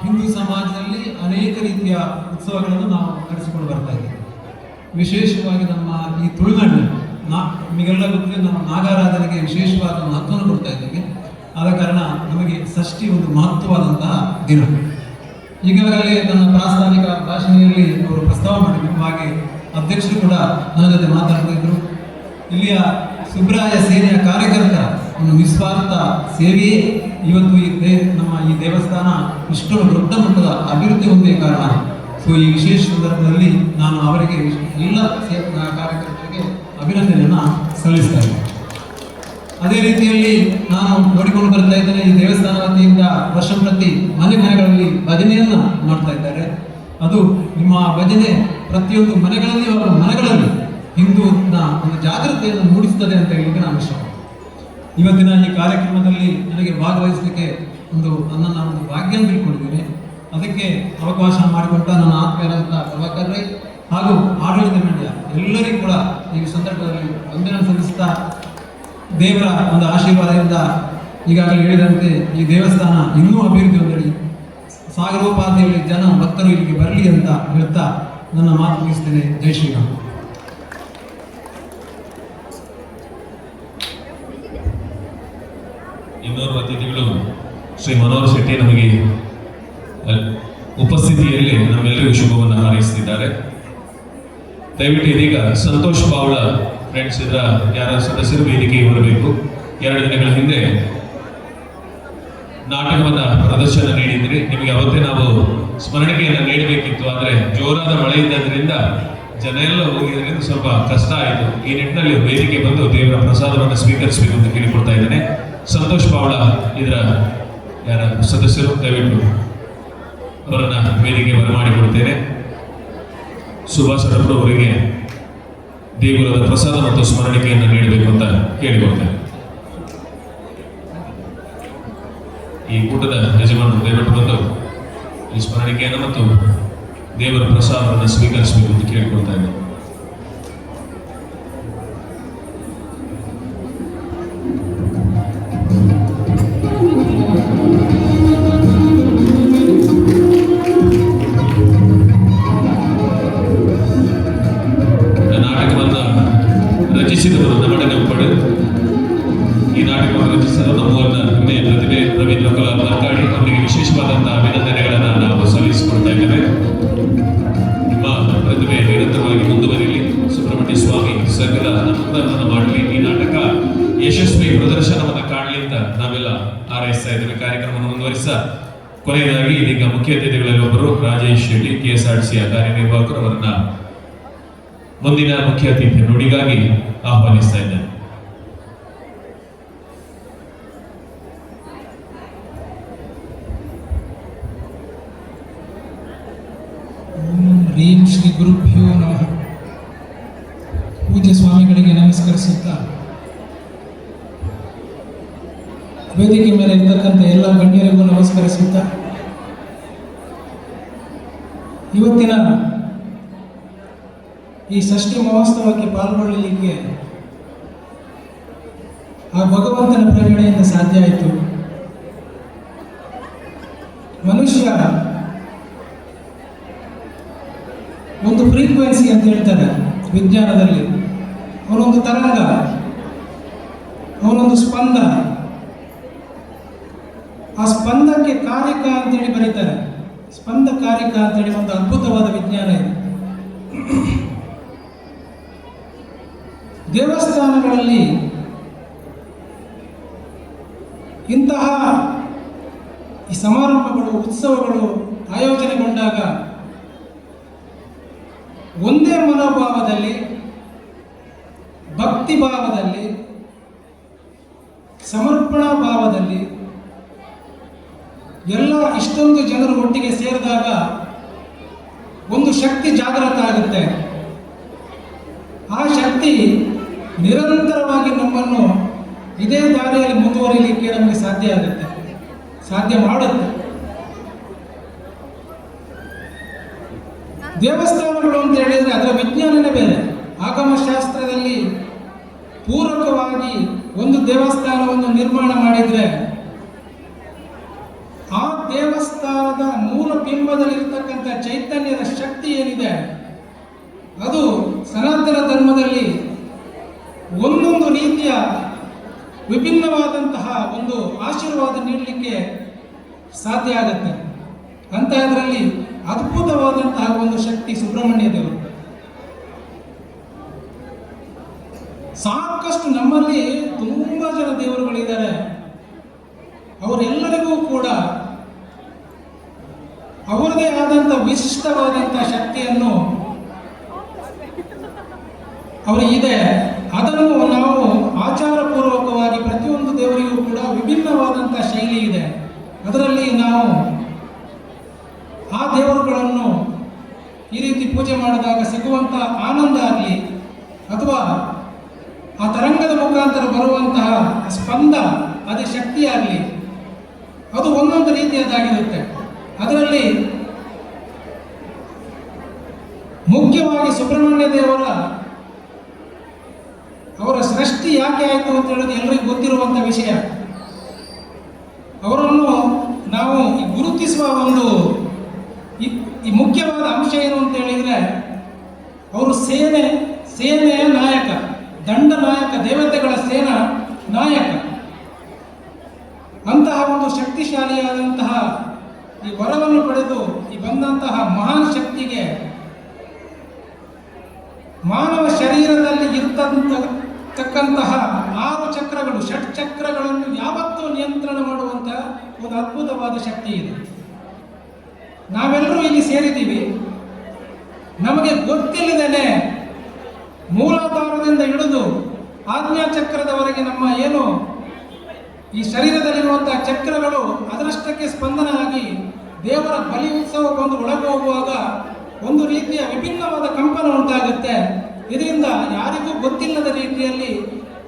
ಹಿಂದೂ ಸಮಾಜದಲ್ಲಿ ಅನೇಕ ರೀತಿಯ ಉತ್ಸವಗಳನ್ನು ನಾವು ನಡೆಸಿಕೊಂಡು ಬರ್ತಾ ಇದ್ದೇವೆ. ವಿಶೇಷವಾಗಿ ನಮ್ಮ ಈ ತುಳುನಾಡಿನಲ್ಲಿ ನಿಮಗೆಲ್ಲ ಗೊತ್ತಿದೆ, ನಾವು ನಾಗಾರಾಧನೆಗೆ ವಿಶೇಷವಾದ ಮಹತ್ವವನ್ನು ಕೊಡ್ತಾ ಇದ್ದೇವೆ. ಆದ ಕಾರಣ ನಮಗೆ ಷಷ್ಠಿ ಒಂದು ಮಹತ್ವವಾದಂತಹ ದಿನ. ಈಗಾಗಲೇ ನನ್ನ ಪ್ರಾಸ್ತಾವಿಕ ಭಾಷಣೆಯಲ್ಲಿ ಅವರು ಪ್ರಸ್ತಾವ ಮಾಡಿದರು, ಹಾಗೆ ಅಧ್ಯಕ್ಷರು ಕೂಡ ನನ್ನ ಜೊತೆ ಮಾತಾಡ್ತಾ ಇದ್ರು. ಇಲ್ಲಿಯ ಸುಬ್ರಾಯ ಸೇನೆಯ ಕಾರ್ಯಕರ್ತರ ಒಂದು ನಿಸ್ವಾರ್ಥ ಸೇವೆಯೇ ಇವತ್ತು ನಮ್ಮ ಈ ದೇವಸ್ಥಾನ ಇಷ್ಟೊಂದು ದೊಡ್ಡ ಮಟ್ಟದ ಅಭಿವೃದ್ಧಿ ಹೊಂದೇ ಕಾರಣ. ಸೊ ಈ ವಿಶೇಷ ಸಂದರ್ಭದಲ್ಲಿ ನಾನು ಅವರಿಗೆ ಎಲ್ಲ ಕಾರ್ಯಕರ್ತರಿಗೆ ಅಭಿನಂದನೆಯನ್ನು ಸಲ್ಲಿಸ್ತಾ ಇದ್ದೇನೆ. ಅದೇ ರೀತಿಯಲ್ಲಿ ನಾನು ನೋಡಿಕೊಂಡು ಬರ್ತಾ ಇದ್ದೇನೆ, ಈ ದೇವಸ್ಥಾನ ವತಿಯಿಂದ ವರ್ಷ ಪ್ರತಿ ಮನೆಗಳಲ್ಲಿ ಭಜನೆಯನ್ನು ಮಾಡ್ತಾ ಇದ್ದಾರೆ. ಅದು ನಿಮ್ಮ ಭಜನೆ ಪ್ರತಿಯೊಂದು ಮನೆಗಳಲ್ಲಿ ಹಾಗೂ ಮನೆಗಳಲ್ಲಿ ಹಿಂದೂನ ಒಂದು ಜಾಗೃತಿಯನ್ನು ಮೂಡಿಸ್ತದೆ ಅಂತ ಹೇಳಿಕ್ಕೆ ನಾನು ಇಷ್ಟ. ಇವತ್ತಿನ ಈ ಕಾರ್ಯಕ್ರಮದಲ್ಲಿ ನನಗೆ ಭಾಗವಹಿಸಲಿಕ್ಕೆ ನನ್ನನ್ನು ಒಂದು ಭಾಗ್ಯ ತಿಳ್ಕೊಂಡಿದ್ದೀನಿ. ಅದಕ್ಕೆ ಅವಕಾಶ ಮಾಡಿಕೊಟ್ಟ ನನ್ನ ಆತ್ಮೀಯರಾದಂಥ ಪ್ರಭಾಕರ್ ರೈ ಹಾಗೂ ಆಡಳಿತ ಮಂಡಳಿ ಎಲ್ಲರಿಗೂ ಕೂಡ ಈ ಸಂದರ್ಭದಲ್ಲಿ ವಂದನೆ ಸಲ್ಲಿಸ್ತಾ, ದೇವರ ಒಂದು ಆಶೀರ್ವಾದದಿಂದ ಈಗಾಗಲೇ ಹೇಳಿದಂತೆ ಈ ದೇವಸ್ಥಾನ ಇನ್ನೂ ಅಭಿವೃದ್ಧಿ ಹೊಂದಲಿ, ಸಾಗರೋಪಾದಿಯಲ್ಲಿ ಜನ ಭಕ್ತರು ಇಲ್ಲಿಗೆ ಬರಲಿ ಅಂತ ಹೇಳ್ತಾ ನನ್ನ ಮಾತು ಮುಗಿಸ್ತೇನೆ. ಜೈ ಶ್ರೀರಾಮ್. ಇನ್ನೋರ್ವ ಅತಿಥಿಗಳು ಶ್ರೀ ಮನೋಹರ್ ಶೆಟ್ಟಿ ನಮಗೆ ಉಪಸ್ಥಿತಿಯಲ್ಲಿ ನಮ್ಮೆಲ್ಲರಿಗೂ ಶುಭವನ್ನು ಹಾರೈಸುತ್ತಿದ್ದಾರೆ. ದಯವಿಟ್ಟು ಇದೀಗ ಸಂತೋಷ್ ಪಾವಳ ಫ್ರೆಂಡ್ಸ್ ಇದರ ಯಾರ ಸದಸ್ಯರು ವೇದಿಕೆಗೆ ಬರಬೇಕು. 2 ದಿನಗಳ ಹಿಂದೆ ನಾಟಕವನ್ನ ಪ್ರದರ್ಶನ ನೀಡಿದ್ರಿ, ನಿಮಗೆ ಅವತ್ತೇ ನಾವು ಸ್ಮರಣಿಕೆಯನ್ನು ನೀಡಬೇಕಿತ್ತು. ಆದರೆ ಜೋರಾದ ಮಳೆ ಇದ್ದರಿಂದ ಜನ ಎಲ್ಲ ಹೋಗಿದ್ದರಿಂದ ಸ್ವಲ್ಪ ಕಷ್ಟ ಆಯಿತು. ಈ ನಿಟ್ಟಿನಲ್ಲಿ ವೇದಿಕೆ ಬಂದು ದೇವರ ಪ್ರಸಾದವನ್ನು ಸ್ವೀಕರಿಸಬೇಕು ಅಂತ ಕೇಳಿಕೊಳ್ತಾ ಇದ್ದೇನೆ. ಸಂತೋಷ್ ಪಾವಳ ಇದರ ಯಾರ ಸದಸ್ಯರು ದಯವಿಟ್ಟು ಅವರನ್ನ ವೇದಿಕೆ ಬರಮಾಡಿಕೊಡ್ತೇನೆ. ಸುಭಾಷ್ ರಬ್ರು ಅವರಿಗೆ ದೇಗುಲದ ಪ್ರಸಾದ ಮತ್ತು ಸ್ಮರಣಿಕೆಯನ್ನು ನೀಡಬೇಕು ಅಂತ ಕೇಳಿಕೊಳ್ತೇನೆ. ಈ ಕೂಟದ ಯಜಮಾನರು ದಯವಿಟ್ಟು ಬಂದು ಈ ಸ್ಮರಣಿಕೆಯನ್ನು ಮತ್ತು ದೇವರ ಪ್ರಸಾದವನ್ನು ಸ್ವೀಕರಿಸಬೇಕು ಅಂತ ಕೇಳಿಕೊಳ್ತಾ ಇದ್ದೇನೆ. ರಚಿಸಿದವರು ನಮ್ಮಡೆ ನಂಪಡು. ಈ ನಾಟಕವನ್ನು ರಚಿಸಿದ ನಮ್ಮೂರಿನ ಹಿರಿಯ ಪ್ರತಿಭೆ ರವೀಂದ್ರ ಕುಲಾಲ್ ಮರ್ಕಾಡಿ ಅವರಿಗೆ ವಿಶೇಷವಾದಂತಹ ಅಭಿನಂದನೆಗಳನ್ನು ನಾವು ಸಲ್ಲಿಸಿಕೊಳ್ತಾ ಇದ್ದೇವೆ. ನಿಮ್ಮ ಪ್ರತಿಭೆ ನಿರಂತರವಾಗಿ ಮುಂದುವರಿಯಲಿ, ಸುಬ್ರಹ್ಮಣ್ಯ ಸ್ವಾಮಿ ಸಕಲ ಅನುಗ್ರಹವನ್ನು ಮಾಡಲಿ, ಈ ನಾಟಕ ಯಶಸ್ವಿ ಪ್ರದರ್ಶನವನ್ನು ಕಾಣಲಿ ಅಂತ ನಾವೆಲ್ಲ ಹಾರೈಸ್ತಾ ಇದ್ದೇವೆ. ಕಾರ್ಯಕ್ರಮವನ್ನು ಮುಂದುವರಿಸ ಕೊನೆಯದಾಗಿ ಇದೀಗ ಮುಖ್ಯ ಅತಿಥಿಗಳಲ್ಲಿ ಒಬ್ಬರು ರಾಜೇಶ್ ಶೆಟ್ಟಿ, KSRTCಯ ಕಾರ್ಯನಿರ್ವಾಹಕರು, ಅವರನ್ನ ಮುಂದಿನ ಮುಖ್ಯ ಅತಿಥಿ ನುಡಿಗಾಗಿ ಆಹ್ವಾನಿಸ್ತಾ ಇದ್ದೇನೆ. ಹ್ರೀಂ ಶ್ರೀ ಗುರುಭ್ಯೋ ನಮಃ. ಪೂಜ್ಯ ಸ್ವಾಮಿಗಳಿಗೆ ನಮಸ್ಕರಿಸುತ್ತಾ, ವೇದಿಕೆ ಮೇಲೆ ಇರ್ತಕ್ಕಂಥ ಎಲ್ಲ ಗಣ್ಯರಿಗೂ ನಮಸ್ಕರಿಸುತ್ತಾ, ಇವತ್ತಿನ ಈ ಷಷ್ಠಿ ಮಹೋತ್ಸವಕ್ಕೆ ಪಾಲ್ಗೊಳ್ಳಲಿಕ್ಕೆ ಆ ಭಗವಂತನ ಪ್ರೇರಣೆಯಿಂದ ಸಾಧ್ಯ ಆಯಿತು. ಮನುಷ್ಯ ಒಂದು ಫ್ರೀಕ್ವೆನ್ಸಿ ಅಂತ ಹೇಳ್ತಾರೆ ವಿಜ್ಞಾನದಲ್ಲಿ, ಅವನೊಂದು ತರಂಗ, ಅವನೊಂದು ಸ್ಪಂದನ. ಆ ಸ್ಪಂದಕ್ಕೆ ಕಾರಿಕ ಅಂತೇಳಿ ಬರೀತಾರೆ. ಸ್ಪಂದಕಾರಿಕ ಅಂತೇಳಿ ಒಂದು ಅದ್ಭುತವಾದ ವಿಜ್ಞಾನ ಇದೆ. ದೇವಸ್ಥಾನಗಳಲ್ಲಿ ಇಂತಹ ಈ ಸಮಾರಂಭಗಳು, ಉತ್ಸವಗಳು ಆಯೋಜನೆಗೊಂಡಾಗ ಒಂದೇ ಮನೋಭಾವದಲ್ಲಿ, ಭಕ್ತಿ ಭಾವದಲ್ಲಿ, ಸಮರ್ಪಣಾ ಭಾವದಲ್ಲಿ ಎಲ್ಲ ಇಷ್ಟೊಂದು ಜನರು ಒಟ್ಟಿಗೆ ಸೇರಿದಾಗ ಒಂದು ಶಕ್ತಿ ಜಾಗೃತ ಆಗುತ್ತೆ. ಆ ಶಕ್ತಿ ನಿರಂತರವಾಗಿ ನಮ್ಮನ್ನು ಇದೇ ದಾರಿಯಲ್ಲಿ ಮುಂದುವರಿಯಲಿಕ್ಕೆ ನಮಗೆ ಸಾಧ್ಯ ಮಾಡುತ್ತೆ. ದೇವಸ್ಥಾನಗಳು ಅಂತ ಹೇಳಿದರೆ ಅದರ ವಿಜ್ಞಾನನೇ ಬೇರೆ. ಆಗಮಶಾಸ್ತ್ರದಲ್ಲಿ ಪೂರಕವಾಗಿ ಒಂದು ದೇವಸ್ಥಾನವನ್ನು ನಿರ್ಮಾಣ ಮಾಡಿದರೆ ಆ ದೇವಸ್ಥಾನದ ಮೂಲ ಬಿಂಬದಲ್ಲಿರ್ತಕ್ಕಂಥ ಚೈತನ್ಯದ ಶಕ್ತಿ ಏನಿದೆ ಅದು ಸನಾತನ ಧರ್ಮದಲ್ಲಿ ಒಂದೊಂದು ರೀತಿಯ ವಿಭಿನ್ನವಾದಂತಹ ಒಂದು ಆಶೀರ್ವಾದ ನೀಡಲಿಕ್ಕೆ ಸಾಧ್ಯ ಆಗುತ್ತೆ. ಅಂತ ಇದರಲ್ಲಿ ಅದ್ಭುತವಾದಂತಹ ಒಂದು ಶಕ್ತಿ ಸುಬ್ರಹ್ಮಣ್ಯ ದೇವರು. ಸಾಕಷ್ಟು ನಮ್ಮಲ್ಲಿ ತುಂಬಾ ಜನ ದೇವರುಗಳಿದ್ದಾರೆ. ಅವರೆಲ್ಲರಿಗೂ ಕೂಡ ಅವರದೇ ಆದಂಥ ವಿಶಿಷ್ಟವಾದಂತಹ ಶಕ್ತಿಯನ್ನು ಅವರಿಗಿದೆ. ಅದನ್ನು ನಾವು ಆಚಾರಪೂರ್ವಕವಾಗಿ ಪ್ರತಿಯೊಂದು ದೇವರಿಗೂ ಕೂಡ ವಿಭಿನ್ನವಾದಂತಹ ಶೈಲಿ ಇದೆ. ಅದರಲ್ಲಿ ನಾವು ಆ ದೇವರುಗಳನ್ನು ಈ ರೀತಿ ಪೂಜೆ ಮಾಡಿದಾಗ ಸಿಗುವಂಥ ಆನಂದ ಆಗಲಿ ಅಥವಾ ಆ ತರಂಗದ ಮುಖಾಂತರ ಬರುವಂತಹ ಸ್ಪಂದ, ಅದೇ ಶಕ್ತಿಯಾಗಲಿ, ಅದು ಒಂದೊಂದು ರೀತಿಯದಾಗಿರುತ್ತೆ. ಅದರಲ್ಲಿ ಮುಖ್ಯವಾಗಿ ಸುಬ್ರಹ್ಮಣ್ಯ ದೇವರ ಅವರ ಸೃಷ್ಟಿ ಯಾಕೆ ಆಯಿತು ಅಂತ ಹೇಳೋದು ಎಲ್ಲರಿಗೂ ಗೊತ್ತಿರುವಂಥ ವಿಷಯ. ಅವರನ್ನು ನಾವು ಗುರುತಿಸುವ ಒಂದು ಈ ಮುಖ್ಯವಾದ ಅಂಶ ಏನು ಅಂತ ಹೇಳಿದರೆ, ಅವರು ಸೇನೆಯ ನಾಯಕ, ದಂಡ ನಾಯಕ, ದೇವತೆಗಳ ಸೇನಾ ನಾಯಕ. ಅಂತಹ ಒಂದು ಶಕ್ತಿಶಾಲಿಯಾದಂತಹ ಈ ವರವನ್ನು ಪಡೆದು ಈ ಬಂದಂತಹ ಮಹಾನ್ ಶಕ್ತಿಗೆ ಮಾನವ ಶರೀರದಲ್ಲಿ ಇರ್ತಕ್ಕಂತಹ 6 ಚಕ್ರಗಳು, ಷಟ್ಚಕ್ರಗಳನ್ನು ಯಾವತ್ತೂ ನಿಯಂತ್ರಣ ಮಾಡುವಂತಹ ಒಂದು ಅದ್ಭುತವಾದ ಶಕ್ತಿ ಇದೆ. ನಾವೆಲ್ಲರೂ ಇಲ್ಲಿ ಸೇರಿದ್ದೀವಿ. ನಮಗೆ ಗೊತ್ತಿಲ್ಲದೇನೆ ಮೂಲಾಧಾರದಿಂದ ಹಿಡಿದು ಆಜ್ಞಾ ಚಕ್ರದವರೆಗೆ ನಮ್ಮ ಏನು ಈ ಶರೀರದಲ್ಲಿರುವಂತಹ ಚಕ್ರಗಳು ಅದರಷ್ಟಕ್ಕೆ ಸ್ಪಂದನ ಆಗಿ ದೇವರ ಬಲಿ ಉತ್ಸವಕ್ಕೊಂದು ಒಳಗೆ ಹೋಗುವಾಗ ಒಂದು ರೀತಿಯ ವಿಭಿನ್ನವಾದ ಕಂಪನ ಉಂಟಾಗುತ್ತೆ. ಇದರಿಂದ ಯಾರಿಗೂ ಗೊತ್ತಿಲ್ಲದ ರೀತಿಯಲ್ಲಿ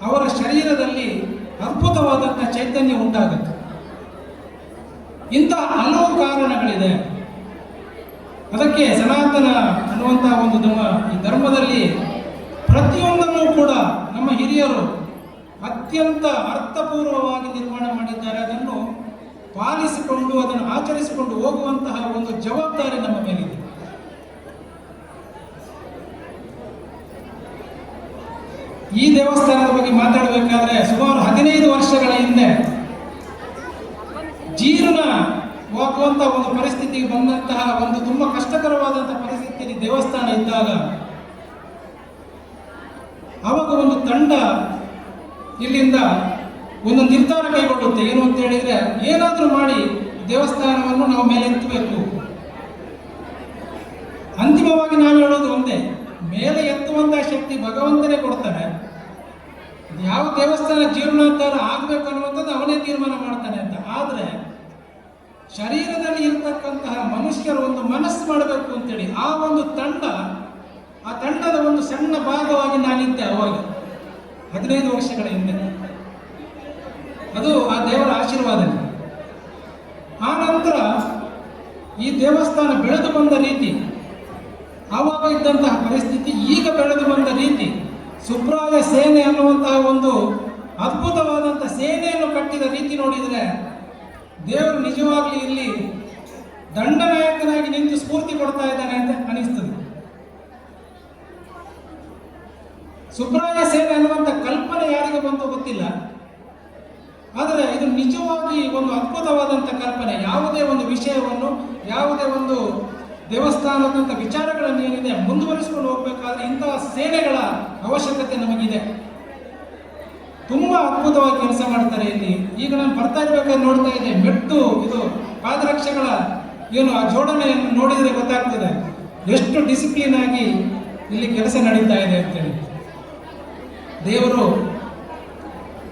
ಅವರ ಶರೀರದಲ್ಲಿ ಅದ್ಭುತವಾದಂತಹ ಚೈತನ್ಯ ಉಂಟಾಗುತ್ತೆ. ಇಂತಹ ಹಲವು ಕಾರಣಗಳಿದೆ. ಅದಕ್ಕೆ ಸನಾತನ ಅನ್ನುವಂತಹ ಒಂದು ನಮ್ಮ ಈ ಧರ್ಮದಲ್ಲಿ ಪ್ರತಿಯೊಂದನ್ನು ಕೂಡ ನಮ್ಮ ಹಿರಿಯರು ಅತ್ಯಂತ ಅರ್ಥಪೂರ್ವವಾಗಿ ನಿರ್ಮಾಣ ಮಾಡಿದ್ದಾರೆ. ಅದನ್ನು ಪಾಲಿಸಿಕೊಂಡು ಅದನ್ನು ಆಚರಿಸಿಕೊಂಡು ಹೋಗುವಂತಹ ಒಂದು ಜವಾಬ್ದಾರಿ ನಮ್ಮ ಮೇಲಿದೆ. ಈ ದೇವಸ್ಥಾನದ ಬಗ್ಗೆ ಮಾತಾಡಬೇಕಾದ್ರೆ ಸುಮಾರು 15 ವರ್ಷಗಳ ಹಿಂದೆ ಜೀರ್ಣವಾಗುವಂತಹ ಒಂದು ಪರಿಸ್ಥಿತಿಗೆ ಬಂದಂತಹ ಒಂದು ತುಂಬಾ ಕಷ್ಟಕರವಾದಂತಹ ಪರಿಸ್ಥಿತಿಯಲ್ಲಿ ದೇವಸ್ಥಾನ ಇದ್ದಾಗ ಆವಾಗ ಒಂದು ತಂಡ ಇಲ್ಲಿಂದ ಒಂದು ನಿರ್ಧಾರ ಕೈಗೊಳ್ಳುತ್ತೆ. ಏನು ಅಂತ ಹೇಳಿದ್ರೆ, ಏನಾದರೂ ಮಾಡಿ ದೇವಸ್ಥಾನವನ್ನು ನಾವು ಮೇಲೆ ಎತ್ತಬೇಕು. ಅಂತಿಮವಾಗಿ ನಾವು ಹೇಳೋದು ಒಂದೇ, ಮೇಲೆ ಎತ್ತುವಂತಹ ಶಕ್ತಿ ಭಗವಂತನೇ ಕೊಡ್ತಾನೆ. ಯಾವ ದೇವಸ್ಥಾನ ಜೀರ್ಣೋದ್ಧಾರ ಆಗ್ಬೇಕು ಅನ್ನುವಂಥದ್ದು ಅವನೇ ತೀರ್ಮಾನ ಮಾಡ್ತಾನೆ ಅಂತ. ಆದ್ರೆ ಶರೀರದಲ್ಲಿ ಇರ್ತಕ್ಕಂತಹ ಮನುಷ್ಯರು ಒಂದು ಮನಸ್ಸು ಮಾಡಬೇಕು ಅಂತೇಳಿ ಆ ಒಂದು ಆ ತಂಡದ ಒಂದು ಸಣ್ಣ ಭಾಗವಾಗಿ ನಾನಿದ್ದೆ ಅವಾಗ 15 ವರ್ಷಗಳ ಹಿಂದೆ. ಅದು ಆ ದೇವರ ಆಶೀರ್ವಾದ. ಆ ನಂತರ ಈ ದೇವಸ್ಥಾನ ಬೆಳೆದು ಬಂದ ರೀತಿ, ಆವಾಗ ಇದ್ದಂತಹ ಪರಿಸ್ಥಿತಿ, ಈಗ ಬೆಳೆದು ಬಂದ ರೀತಿ, ಸುಬ್ರಾಯ ಸೇನೆ ಅನ್ನುವಂತಹ ಒಂದು ಅದ್ಭುತವಾದಂತಹ ಸೇನೆಯನ್ನು ಕಟ್ಟಿದ ರೀತಿ ನೋಡಿದರೆ ದೇವರು ನಿಜವಾಗ್ಲೂ ಇಲ್ಲಿ ದಂಡನಾಯಕನಾಗಿ ನಿಂತು ಸ್ಫೂರ್ತಿ ಕೊಡ್ತಾ ಇದ್ದಾನೆ ಅಂತ ಅನಿಸ್ತದೆ. ಸುಬ್ರಾಯ ಸೇನೆ ಅನ್ನುವಂಥ ಕಲ್ಪನೆ ಯಾರಿಗೂ ಬಂತು ಗೊತ್ತಿಲ್ಲ. ಆದರೆ ಇದು ನಿಜವಾಗಿ ನಿಜವಾಗಿ ಒಂದು ಅದ್ಭುತವಾದಂಥ ಕಲ್ಪನೆ. ಯಾವುದೇ ಒಂದು ವಿಷಯವನ್ನು, ಯಾವುದೇ ಒಂದು ದೇವಸ್ಥಾನದಂಥ ವಿಚಾರಗಳನ್ನು ಏನಿದೆ ಮುಂದುವರಿಸಿಕೊಂಡು ಹೋಗಬೇಕಾದ್ರೆ ಇಂತಹ ಸೇನೆಗಳ ಅವಶ್ಯಕತೆ ನಮಗಿದೆ. ತುಂಬ ಅದ್ಭುತವಾಗಿ ಕೆಲಸ ಮಾಡ್ತಾರೆ ಇಲ್ಲಿ. ಈಗ ನಾನು ಬರ್ತಾ ಇರ್ಬೇಕಾದ್ರೆ ನೋಡ್ತಾ ಇದ್ದೆ, ಮೆಟ್ಟು ಇದು ಪಾದರಕ್ಷೆಗಳ ಏನು ಆ ಜೋಡಣೆಯನ್ನು ನೋಡಿದರೆ ಗೊತ್ತಾಗ್ತದೆ ಎಷ್ಟು ಡಿಸಿಪ್ಲಿನ್ ಆಗಿ ಇಲ್ಲಿ ಕೆಲಸ ನಡೀತಾ ಇದೆ ಅಂತೇಳಿ. ದೇವರು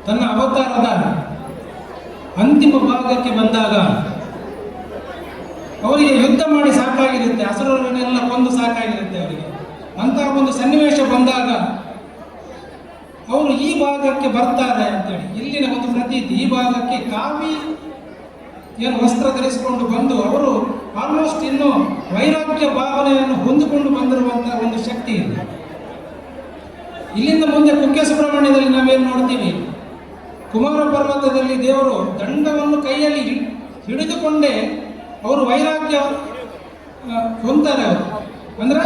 ತನ್ನ ಅವತಾರದ ಅಂತಿಮ ಭಾಗಕ್ಕೆ ಬಂದಾಗ ಅವರಿಗೆ ಯುದ್ಧ ಮಾಡಿ ಸಾಕಾಗಿರುತ್ತೆ, ಅಸುರರನ್ನೆಲ್ಲ ಕೊಂದು ಸಾಕಾಗಿರುತ್ತೆ ಅವರಿಗೆ. ಅಂತಹ ಒಂದು ಸನ್ನಿವೇಶ ಬಂದಾಗ ಅವರು ಈ ಭಾಗಕ್ಕೆ ಬರ್ತಾರೆ ಅಂತೇಳಿ ಇಲ್ಲಿನ ಒಂದು ಪ್ರತೀತಿ. ಈ ಭಾಗಕ್ಕೆ ಕಾವಿ ಏನು ವಸ್ತ್ರ ಧರಿಸಿಕೊಂಡು ಬಂದು ಅವರು ಆಲ್ಮೋಸ್ಟ್ ಇನ್ನು ವೈರಾಗ್ಯ ಭಾವನೆಯನ್ನು ಹೊಂದಿಕೊಂಡು ಬಂದಿರುವಂತಹ ಒಂದು ಶಕ್ತಿ ಇದೆ. ಇಲ್ಲಿಂದ ಮುಂದೆ ಕುಕ್ಕೆ ಸುಬ್ರಹ್ಮಣ್ಯದಲ್ಲಿ ನಾವೇನು ನೋಡ್ತೀವಿ, ಕುಮಾರ ಪರ್ವತದಲ್ಲಿ ದೇವರು ದಂಡವನ್ನು ಕೈಯಲ್ಲಿ ಹಿಡಿದುಕೊಂಡೇ ಅವರು ವೈರಾಗ್ಯ ಹೊಂತಾರೆ. ಅವರು ಅಂದ್ರೆ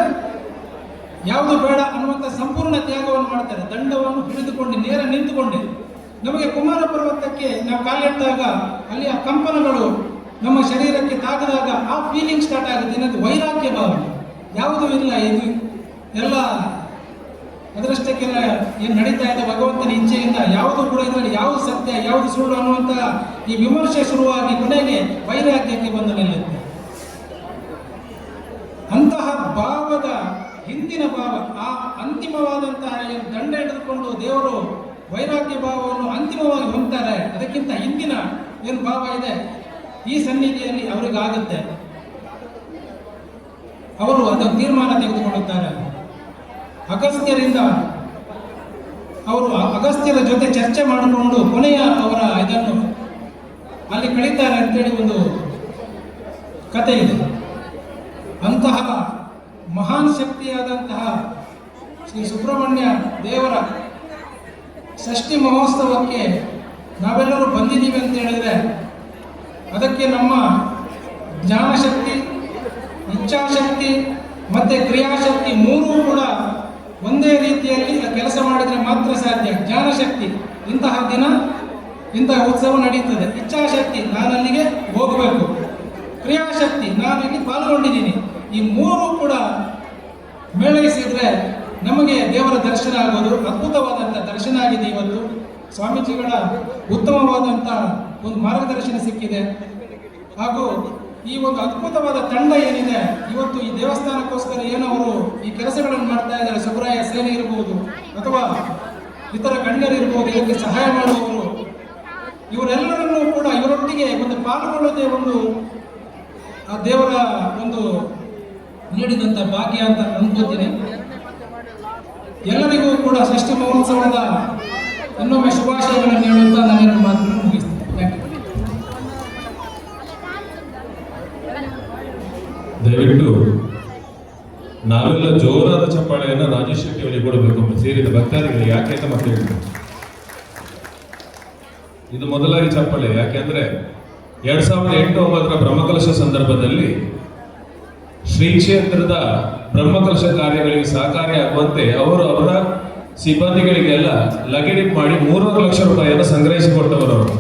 ಯಾವುದು ಬೇಡ ಅನ್ನುವಂಥ ಸಂಪೂರ್ಣ ತ್ಯಾಗವನ್ನು ಮಾಡ್ತಾರೆ, ದಂಡವನ್ನು ಹಿಡಿದುಕೊಂಡು ನೇರ ನಿಂತುಕೊಂಡೆ. ನಮಗೆ ಕುಮಾರ ಪರ್ವತಕ್ಕೆ ನಾವು ಕಾಲಿಟ್ಟಾಗ ಅಲ್ಲಿ ಆ ಕಂಪನಗಳು ನಮ್ಮ ಶರೀರಕ್ಕೆ ತಾಗಿದಾಗ ಆ ಫೀಲಿಂಗ್ ಸ್ಟಾರ್ಟ್ ಆಗುತ್ತೆ. ಏನದು ವೈರಾಗ್ಯ ಭಾವನೆ, ಯಾವುದೂ ಇಲ್ಲ, ಇದು ಎಲ್ಲ ಅದರಷ್ಟಕ್ಕೆಲ್ಲ ಏನು ನಡೀತಾ ಇದೆ ಭಗವಂತನ ಇಚ್ಛೆಯಿಂದ, ಯಾವುದು ಕೂಡ ಇದರಲ್ಲಿ ಯಾವುದು ಸತ್ಯ ಯಾವುದು ಸುಳ್ಳು ಅನ್ನುವಂಥ ಈ ವಿಮರ್ಶೆ ಶುರುವಾಗಿ ಕೊನೆಗೆ ವೈರಾಗ್ಯಕ್ಕೆ ಬಂದು ನಿಲ್ಲುತ್ತೆ. ಅಂತಹ ಭಾವದ ಹಿಂದಿನ ಭಾವ, ಆ ಅಂತಿಮವಾದಂತಹ ಏನು ದಂಡ ಹಿಡಿದುಕೊಂಡು ದೇವರು ವೈರಾಗ್ಯ ಭಾವವನ್ನು ಅಂತಿಮವಾಗಿ ಹೊಂದ್ತಾರೆ, ಅದಕ್ಕಿಂತ ಹಿಂದಿನ ಏನು ಭಾವ ಇದೆ ಈ ಸನ್ನಿಧಿಯಲ್ಲಿ ಅವರಿಗಾಗುತ್ತೆ. ಅವರು ಅದನ್ನು ತೀರ್ಮಾನ ತೆಗೆದುಕೊಳ್ಳುತ್ತಾರೆ. ಅಗಸ್ತ್ಯರಿಂದ ಅವರು ಅಗಸ್ತ್ಯರ ಜೊತೆ ಚರ್ಚೆ ಮಾಡಿಕೊಂಡು ಕೊನೆಯ ಅವರ ಇದನ್ನು ಅಲ್ಲಿ ಕಳೀತಾರೆ ಅಂತೇಳಿ ಒಂದು ಕಥೆ ಇದೆ. ಅಂತಹ ಮಹಾನ್ ಶಕ್ತಿಯಾದಂತಹ ಶ್ರೀ ಸುಬ್ರಹ್ಮಣ್ಯ ದೇವರ ಷಷ್ಠಿ ಮಹೋತ್ಸವಕ್ಕೆ ನಾವೆಲ್ಲರೂ ಬಂದಿದ್ದೀವಿ ಅಂತ ಹೇಳಿದ್ರೆ ಅದಕ್ಕೆ ನಮ್ಮ ಜ್ಞಾನಶಕ್ತಿ, ಇಚ್ಛಾಶಕ್ತಿ ಮತ್ತು ಕ್ರಿಯಾಶಕ್ತಿ ಮೂರೂ ಕೂಡ ಒಂದೇ ರೀತಿಯಲ್ಲಿ ಕೆಲಸ ಮಾಡಿದರೆ ಮಾತ್ರ ಸಾಧ್ಯ. ಜ್ಞಾನಶಕ್ತಿ ಇಂತಹ ದಿನ ಇಂತಹ ಉತ್ಸವ ನಡೀತದೆ, ಇಚ್ಛಾಶಕ್ತಿ ನಾನು ಅಲ್ಲಿಗೆ ಹೋಗಬೇಕು, ಕ್ರಿಯಾಶಕ್ತಿ ನಾನು ಇಲ್ಲಿ ಪಾಲ್ಗೊಂಡಿದ್ದೀನಿ, ಈ ಮೂರು ಕೂಡ ಮೇಳೈಸಿದ್ರೆ ನಮಗೆ ದೇವರ ದರ್ಶನ ಆಗೋದು. ಅದ್ಭುತವಾದಂಥ ದರ್ಶನ ಆಗಿದೆ ಇವತ್ತು. ಸ್ವಾಮೀಜಿಗಳ ಉತ್ತಮವಾದಂಥ ಒಂದು ಮಾರ್ಗದರ್ಶನ ಸಿಕ್ಕಿದೆ. ಹಾಗೂ ಈ ಒಂದು ಅದ್ಭುತವಾದ ತಂಡ ಏನಿದೆ ಇವತ್ತು ಈ ದೇವಸ್ಥಾನಕ್ಕೋಸ್ಕರ ಏನವರು ಈ ಕೆಲಸಗಳನ್ನು ಮಾಡ್ತಾ ಇದ್ದಾರೆ, ಸುಬ್ರಾಯ ಸೇನೆ ಇರ್ಬೋದು ಅಥವಾ ಇತರ ಗಣ್ಯರು ಇರ್ಬೋದು, ಇದಕ್ಕೆ ಸಹಾಯ ಮಾಡುವವರು, ಇವರೆಲ್ಲರನ್ನೂ ಕೂಡ ಇವರೊಟ್ಟಿಗೆ ಒಂದು ಪಾಲ್ಗೊಳ್ಳೋದೇ ಒಂದು ಆ ದೇವರ ಒಂದು ನೀಡಿದಂಥ ಭಾಗ್ಯ ಅಂತ ಅನ್ಕೋತೀನಿ. ಎಲ್ಲರಿಗೂ ಕೂಡ ಷಷ್ಠಿ ಮಹೋತ್ಸವದ ಇನ್ನೊಮ್ಮೆ ಶುಭಾಶಯಗಳನ್ನು ಹೇಳುತ್ತಾ ನಾನೆರಡು ಮಾತುಗಳನ್ನು ಮುಗಿಸ್ತೀನಿ. ದಯವಿಟ್ಟು ನಾವೆಲ್ಲ ಜೋರಾದ ಚಪ್ಪಾಳೆಯನ್ನು ರಾಜೇಶ್ ಶೆಟ್ಟಿ ಅವರಿಗೆ ಕೊಡಬೇಕು, ಸೇರಿದ ಭಕ್ತಾದಿಗಳು. ಯಾಕೆ ಅಂತ ಮತ್ತೆ ಹೇಳ್ತಾರೆ, ಇದು ಮೊದಲಾಗಿ ಚಪ್ಪಾಳೆ. ಯಾಕೆಂದ್ರೆ 2008-9 ಬ್ರಹ್ಮಕಲಶ ಸಂದರ್ಭದಲ್ಲಿ ಶ್ರೀ ಕ್ಷೇತ್ರದ ಬ್ರಹ್ಮಕಲಶ ಕಾರ್ಯಗಳಿಗೆ ಸಹಕಾರಿಯಾಗುವಂತೆ ಅವರು ಅವರ ಸಿಬ್ಬಂದಿಗಳಿಗೆಲ್ಲ ಲಗೇಜ್ ಮಾಡಿ 3.5 ಲಕ್ಷ ರೂಪಾಯಿಯನ್ನು ಸಂಗ್ರಹಿಸಿಕೊಟ್ಟವರು ಅವರು.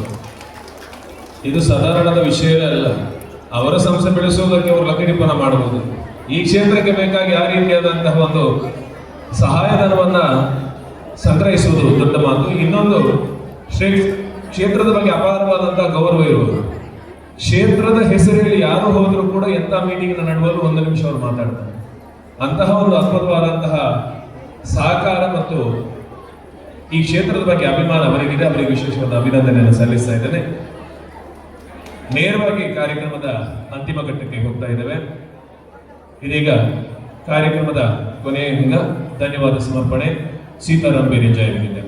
ಇದು ಸಾಧಾರಣದ ವಿಷಯವೇ ಅಲ್ಲ. ಅವರ ಸಂಸ್ಥೆ ಬೆಳೆಸುವುದಕ್ಕೆ ಅವರು ಲಗೇಜಿಪನ ಮಾಡಬಹುದು. ಈ ಕ್ಷೇತ್ರಕ್ಕೆ ಬೇಕಾಗಿ ಆ ರೀತಿಯಾದಂತಹ ಒಂದು ಸಹಾಯಧನವನ್ನ ಸಂಗ್ರಹಿಸುವುದು ದೊಡ್ಡ ಮಾತು. ಇನ್ನೊಂದು, ಕ್ಷೇತ್ರದ ಬಗ್ಗೆ ಅಪಾರವಾದಂತಹ ಗೌರವ ಇರುವುದು. ಕ್ಷೇತ್ರದ ಹೆಸರಲ್ಲಿ ಯಾರು ಹೋದರೂ ಕೂಡ ಎಂಥ ಮೀಟಿಂಗ್ನ ನಡುವಲು 1 ನಿಮಿಷ ಅವರು ಮಾತಾಡ್ತಾರೆ. ಅಂತಹ ಒಂದು ಅದ್ಭುತವಾದಂತಹ ಸಹಕಾರ ಮತ್ತು ಈ ಕ್ಷೇತ್ರದ ಬಗ್ಗೆ ಅಭಿಮಾನ ಅವರಿಗಿದೆ. ಅವರಿಗೆ ವಿಶೇಷವಾದ ಅಭಿನಂದನೆಯನ್ನು ಸಲ್ಲಿಸ್ತಾ ಇದ್ದೇನೆ. ನೇರವಾಗಿ ಕಾರ್ಯಕ್ರಮದ ಅಂತಿಮ ಘಟ್ಟಕ್ಕೆ ಹೋಗ್ತಾ ಇದ್ದೇವೆ. ಇದೀಗ ಕಾರ್ಯಕ್ರಮದ ಕೊನೆಯಿಂದ ಧನ್ಯವಾದ ಸಮರ್ಪಣೆ. ಸೀತಾರಾಮ್ ಬೇರೆ ಜಯವಿದೆ.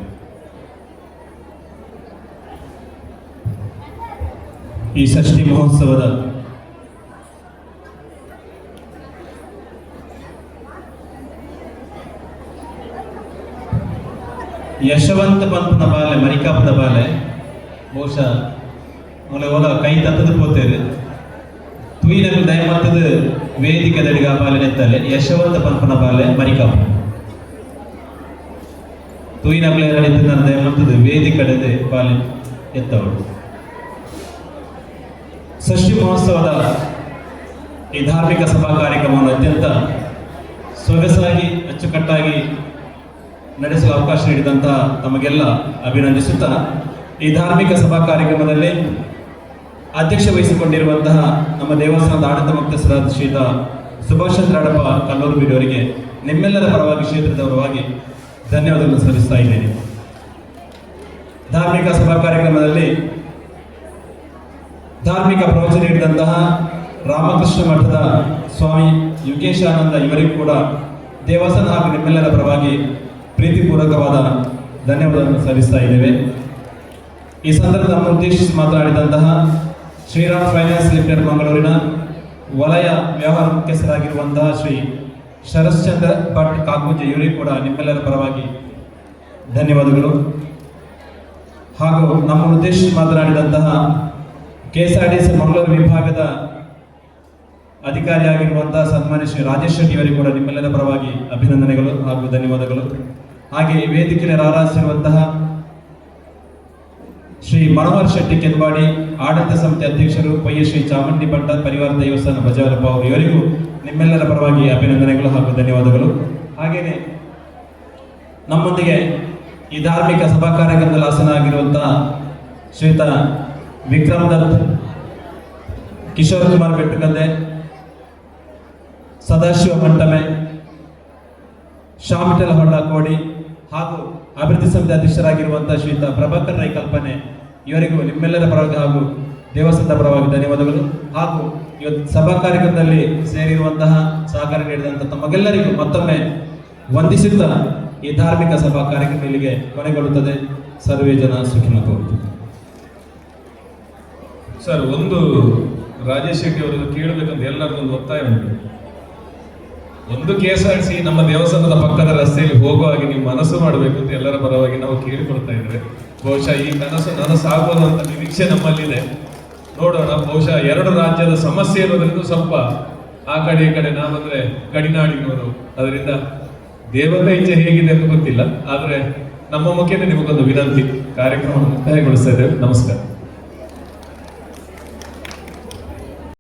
ಈ ಷಷ್ಠಿ ಮಹೋತ್ಸವದ ಯಶವಂತ ಪಂಪನ ಬಾಲೆ ಮರಿಕಾಪದ ಬಾಲೆ ಬಹುಶಃ ಮೊಲೆ ಓಲ ಕೈ ತತ್ತದು ಪೋತೇರು ತುಯಿನಗಳು ದಯಮತ್ತದು ವೇದಿಕೆ ದಡಿಗ ಬಾಲೆ ನೆತ್ತಲೆ ಯಶವಂತ ಪಂಪನ ಬಾಲೆ ಮರಿಕಾಪ ತುಯಿನಗಳು ನೆತ್ತ ದಯಮತ್ತದು ವೇದಿಕೆ ಬಾಲೆ ಎತ್ತವಳು. ಷಷ್ಠಿ ಮಹೋತ್ಸವದ ಈ ಧಾರ್ಮಿಕ ಸಭಾ ಕಾರ್ಯಕ್ರಮವನ್ನು ಅತ್ಯಂತ ಸೊಗಸಾಗಿ ಅಚ್ಚುಕಟ್ಟಾಗಿ ನಡೆಸಲು ಅವಕಾಶ ನೀಡಿದಂತಹ ತಮಗೆಲ್ಲ ಅಭಿನಂದಿಸುತ್ತಾ, ಈ ಧಾರ್ಮಿಕ ಸಭಾ ಕಾರ್ಯಕ್ರಮದಲ್ಲಿ ಅಧ್ಯಕ್ಷ ವಹಿಸಿಕೊಂಡಿರುವಂತಹ ನಮ್ಮ ದೇವಸ್ಥಾನದ ಆಡಳಿತ ಮುಖ್ಯಸ್ಥರಾದ ಶ್ರೀಯುತ ಸುಭಾಷ್ ಚಂದ್ರ ಅಡಪ ಕಲ್ಲೂರು ಬಿಡಿಯವರಿಗೆ ನಿಮ್ಮೆಲ್ಲರ ಪರವಾಗಿ, ಕ್ಷೇತ್ರದ ಪರವಾಗಿ ಧನ್ಯವಾದಗಳನ್ನು ಸಲ್ಲಿಸ್ತಾ ಇದ್ದೇನೆ. ಧಾರ್ಮಿಕ ಸಭಾ ಕಾರ್ಯಕ್ರಮದಲ್ಲಿ ಧಾರ್ಮಿಕ ಪ್ರವಚನ ನೀಡಿದಂತಹ ರಾಮಕೃಷ್ಣ ಮಠದ ಸ್ವಾಮಿ ಯುಗೇಶಾನಂದ ಇವರಿಗೂ ಕೂಡ ದೇವಸ್ಥಾನ ಹಾಗೂ ನಿಮ್ಮೆಲ್ಲರ ಪರವಾಗಿ ಪ್ರೀತಿಪೂರ್ವಕವಾದ ಧನ್ಯವಾದವನ್ನು ಸಲ್ಲಿಸ್ತಾ ಇದ್ದೇವೆ. ಈ ಸಂದರ್ಭದಲ್ಲಿ ಉದ್ದೇಶಿಸಿ ಮಾತನಾಡಿದಂತಹ ಶ್ರೀರಾಮ್ ಫೈನಾನ್ಸ್ ಲಿಮಿಟೆಡ್ ಮಂಗಳೂರಿನ ವಲಯ ವ್ಯವಹಾರ ಮುಖ್ಯಸ್ಥರಾಗಿರುವಂತಹ ಶ್ರೀ ಶರಶ್ಚಂದ್ರ ಭಟ್ ಕಾಕುಂಜೆ ಇವರಿಗೂ ಕೂಡ ನಿಮ್ಮೆಲ್ಲರ ಪರವಾಗಿ ಧನ್ಯವಾದಗಳು. ಹಾಗೂ ನಮ್ಮನ್ನು ಉದ್ದೇಶಿಸಿ ಮಾತನಾಡಿದಂತಹ KSRTC ಮಂಗಳೂರು ವಿಭಾಗದ ಅಧಿಕಾರಿಯಾಗಿರುವಂತಹ ಸನ್ಮಾನ್ಯ ಶ್ರೀ ರಾಜೇಶ್ ಶೆಟ್ಟಿ ಅವರಿಗೆ ಕೂಡ ನಿಮ್ಮೆಲ್ಲರ ಪರವಾಗಿ ಅಭಿನಂದನೆಗಳು ಹಾಗೂ ಧನ್ಯವಾದಗಳು. ಹಾಗೆ ವೇದಿಕೆಯಲ್ಲಿ ರಾರಾಜಿಸಿರುವಂತಹ ಶ್ರೀ ಮನೋಹರ್ ಶೆಟ್ಟಿ ಕೆಂಬಾಡಿ, ಆಡಳಿತ ಸಮಿತಿ ಅಧ್ಯಕ್ಷರು, ಪಯ್ಯ ಶ್ರೀ ಚಾಮುಂಡಿ ಭಟ್ಟ ಪರಿವಾರ ದೇವಸ್ಥಾನ ಬಜಾರಪ್ಪ ಅವರು, ಇವರಿಗೂ ನಿಮ್ಮೆಲ್ಲರ ಪರವಾಗಿ ಅಭಿನಂದನೆಗಳು ಹಾಗೂ ಧನ್ಯವಾದಗಳು. ಹಾಗೆಯೇ ನಮ್ಮೊಂದಿಗೆ ಈ ಧಾರ್ಮಿಕ ಸಭಾ ಕಾರ್ಯಕ್ರಮದಲ್ಲಿ ಆಸನಾಗಿರುವಂತಹ ಶ್ರೀಯುತ ವಿಕ್ರಮ್ ದತ್, ಕಿಶೋರ್ ಕುಮಾರ್ ಬೆಟ್ಟಗದ್ದೆ, ಸದಾಶಿವ ಮಂಟಮೆ, ಶಾಮಿಟಲ್ ಹೊಳ್ಳ ಕೋಡಿ ಹಾಗೂ ಅಭಿವೃದ್ಧಿ ಸಮಿತಿ ಅಧ್ಯಕ್ಷರಾಗಿರುವಂತಹ ಶ್ರೀಯುತ ಪ್ರಭಾಕರ್ ರೈ ಕಲ್ಪನೆ ಇವರಿಗೂ ನಿಮ್ಮೆಲ್ಲರ ಪರವಾಗಿ ಹಾಗೂ ದೇವಸ್ಥಾನದ ಪರವಾಗಿ ಧನ್ಯವಾದಗಳು. ಹಾಗೂ ಇವತ್ತು ಸಭಾ ಕಾರ್ಯಕ್ರಮದಲ್ಲಿ ಸೇರಿರುವಂತಹ ಸಹಕಾರ ನೀಡಿದಂತಹ ತಮಗೆಲ್ಲರಿಗೂ ಮತ್ತೊಮ್ಮೆ ವಂದಿಸುತ್ತಾ ಈ ಧಾರ್ಮಿಕ ಸಭಾ ಕಾರ್ಯಕ್ರಮ ಇಲ್ಲಿಗೆ ಕೊನೆಗೊಳ್ಳುತ್ತದೆ. ಸರ್ವೇ ಜನ ಸುಖಿನೋ ಭವಂತು. ಸರ್, ಒಂದು ರಾಜೇಶ್ ಶೆಟ್ಟಿ ಅವರನ್ನು ಕೇಳಬೇಕಂತ ಎಲ್ಲರಿಗೊಂದು ಒತ್ತಾಯ ಉಂಟು. ಒಂದು KSRTC ನಮ್ಮ ದೇವಸ್ಥಾನದ ಪಕ್ಕದ ರಸ್ತೆಯಲ್ಲಿ ಹೋಗುವ ಹಾಗೆ ನೀವು ಮನಸ್ಸು ಮಾಡಬೇಕು ಅಂತ ಎಲ್ಲರ ಪರವಾಗಿ ನಾವು ಕೇಳಿಕೊಳ್ತಾ ಇದ್ದೇವೆ. ಬಹುಶಃ ಈ ನನಸಾಗುವುದು ಅಂತ ನಿರೀಕ್ಷೆ ನಮ್ಮಲ್ಲಿದೆ. ನೋಡೋಣ. ಬಹುಶಃ 2 ರಾಜ್ಯದ ಸಮಸ್ಯೆ ಇರೋದ್ರಿಂದ ಸ್ವಲ್ಪ ಆ ಕಡೆ ಈ ಕಡೆ ನಾವಂದ್ರೆ ಗಡಿನಾಡಿನವರು, ಅದರಿಂದ ದೇವರ ಇಚ್ಛೆ ಹೇಗಿದೆ ಅಂತ ಗೊತ್ತಿಲ್ಲ. ಆದರೆ ನಮ್ಮ ಮುಖೇನ ನಿಮಗೊಂದು ವಿನಂತಿ, ಕಾರ್ಯಕ್ರಮವನ್ನು ಮುಕ್ತಾಯಗೊಳಿಸ್ತಾ ಇದ್ದೇವೆ. ನಮಸ್ಕಾರ.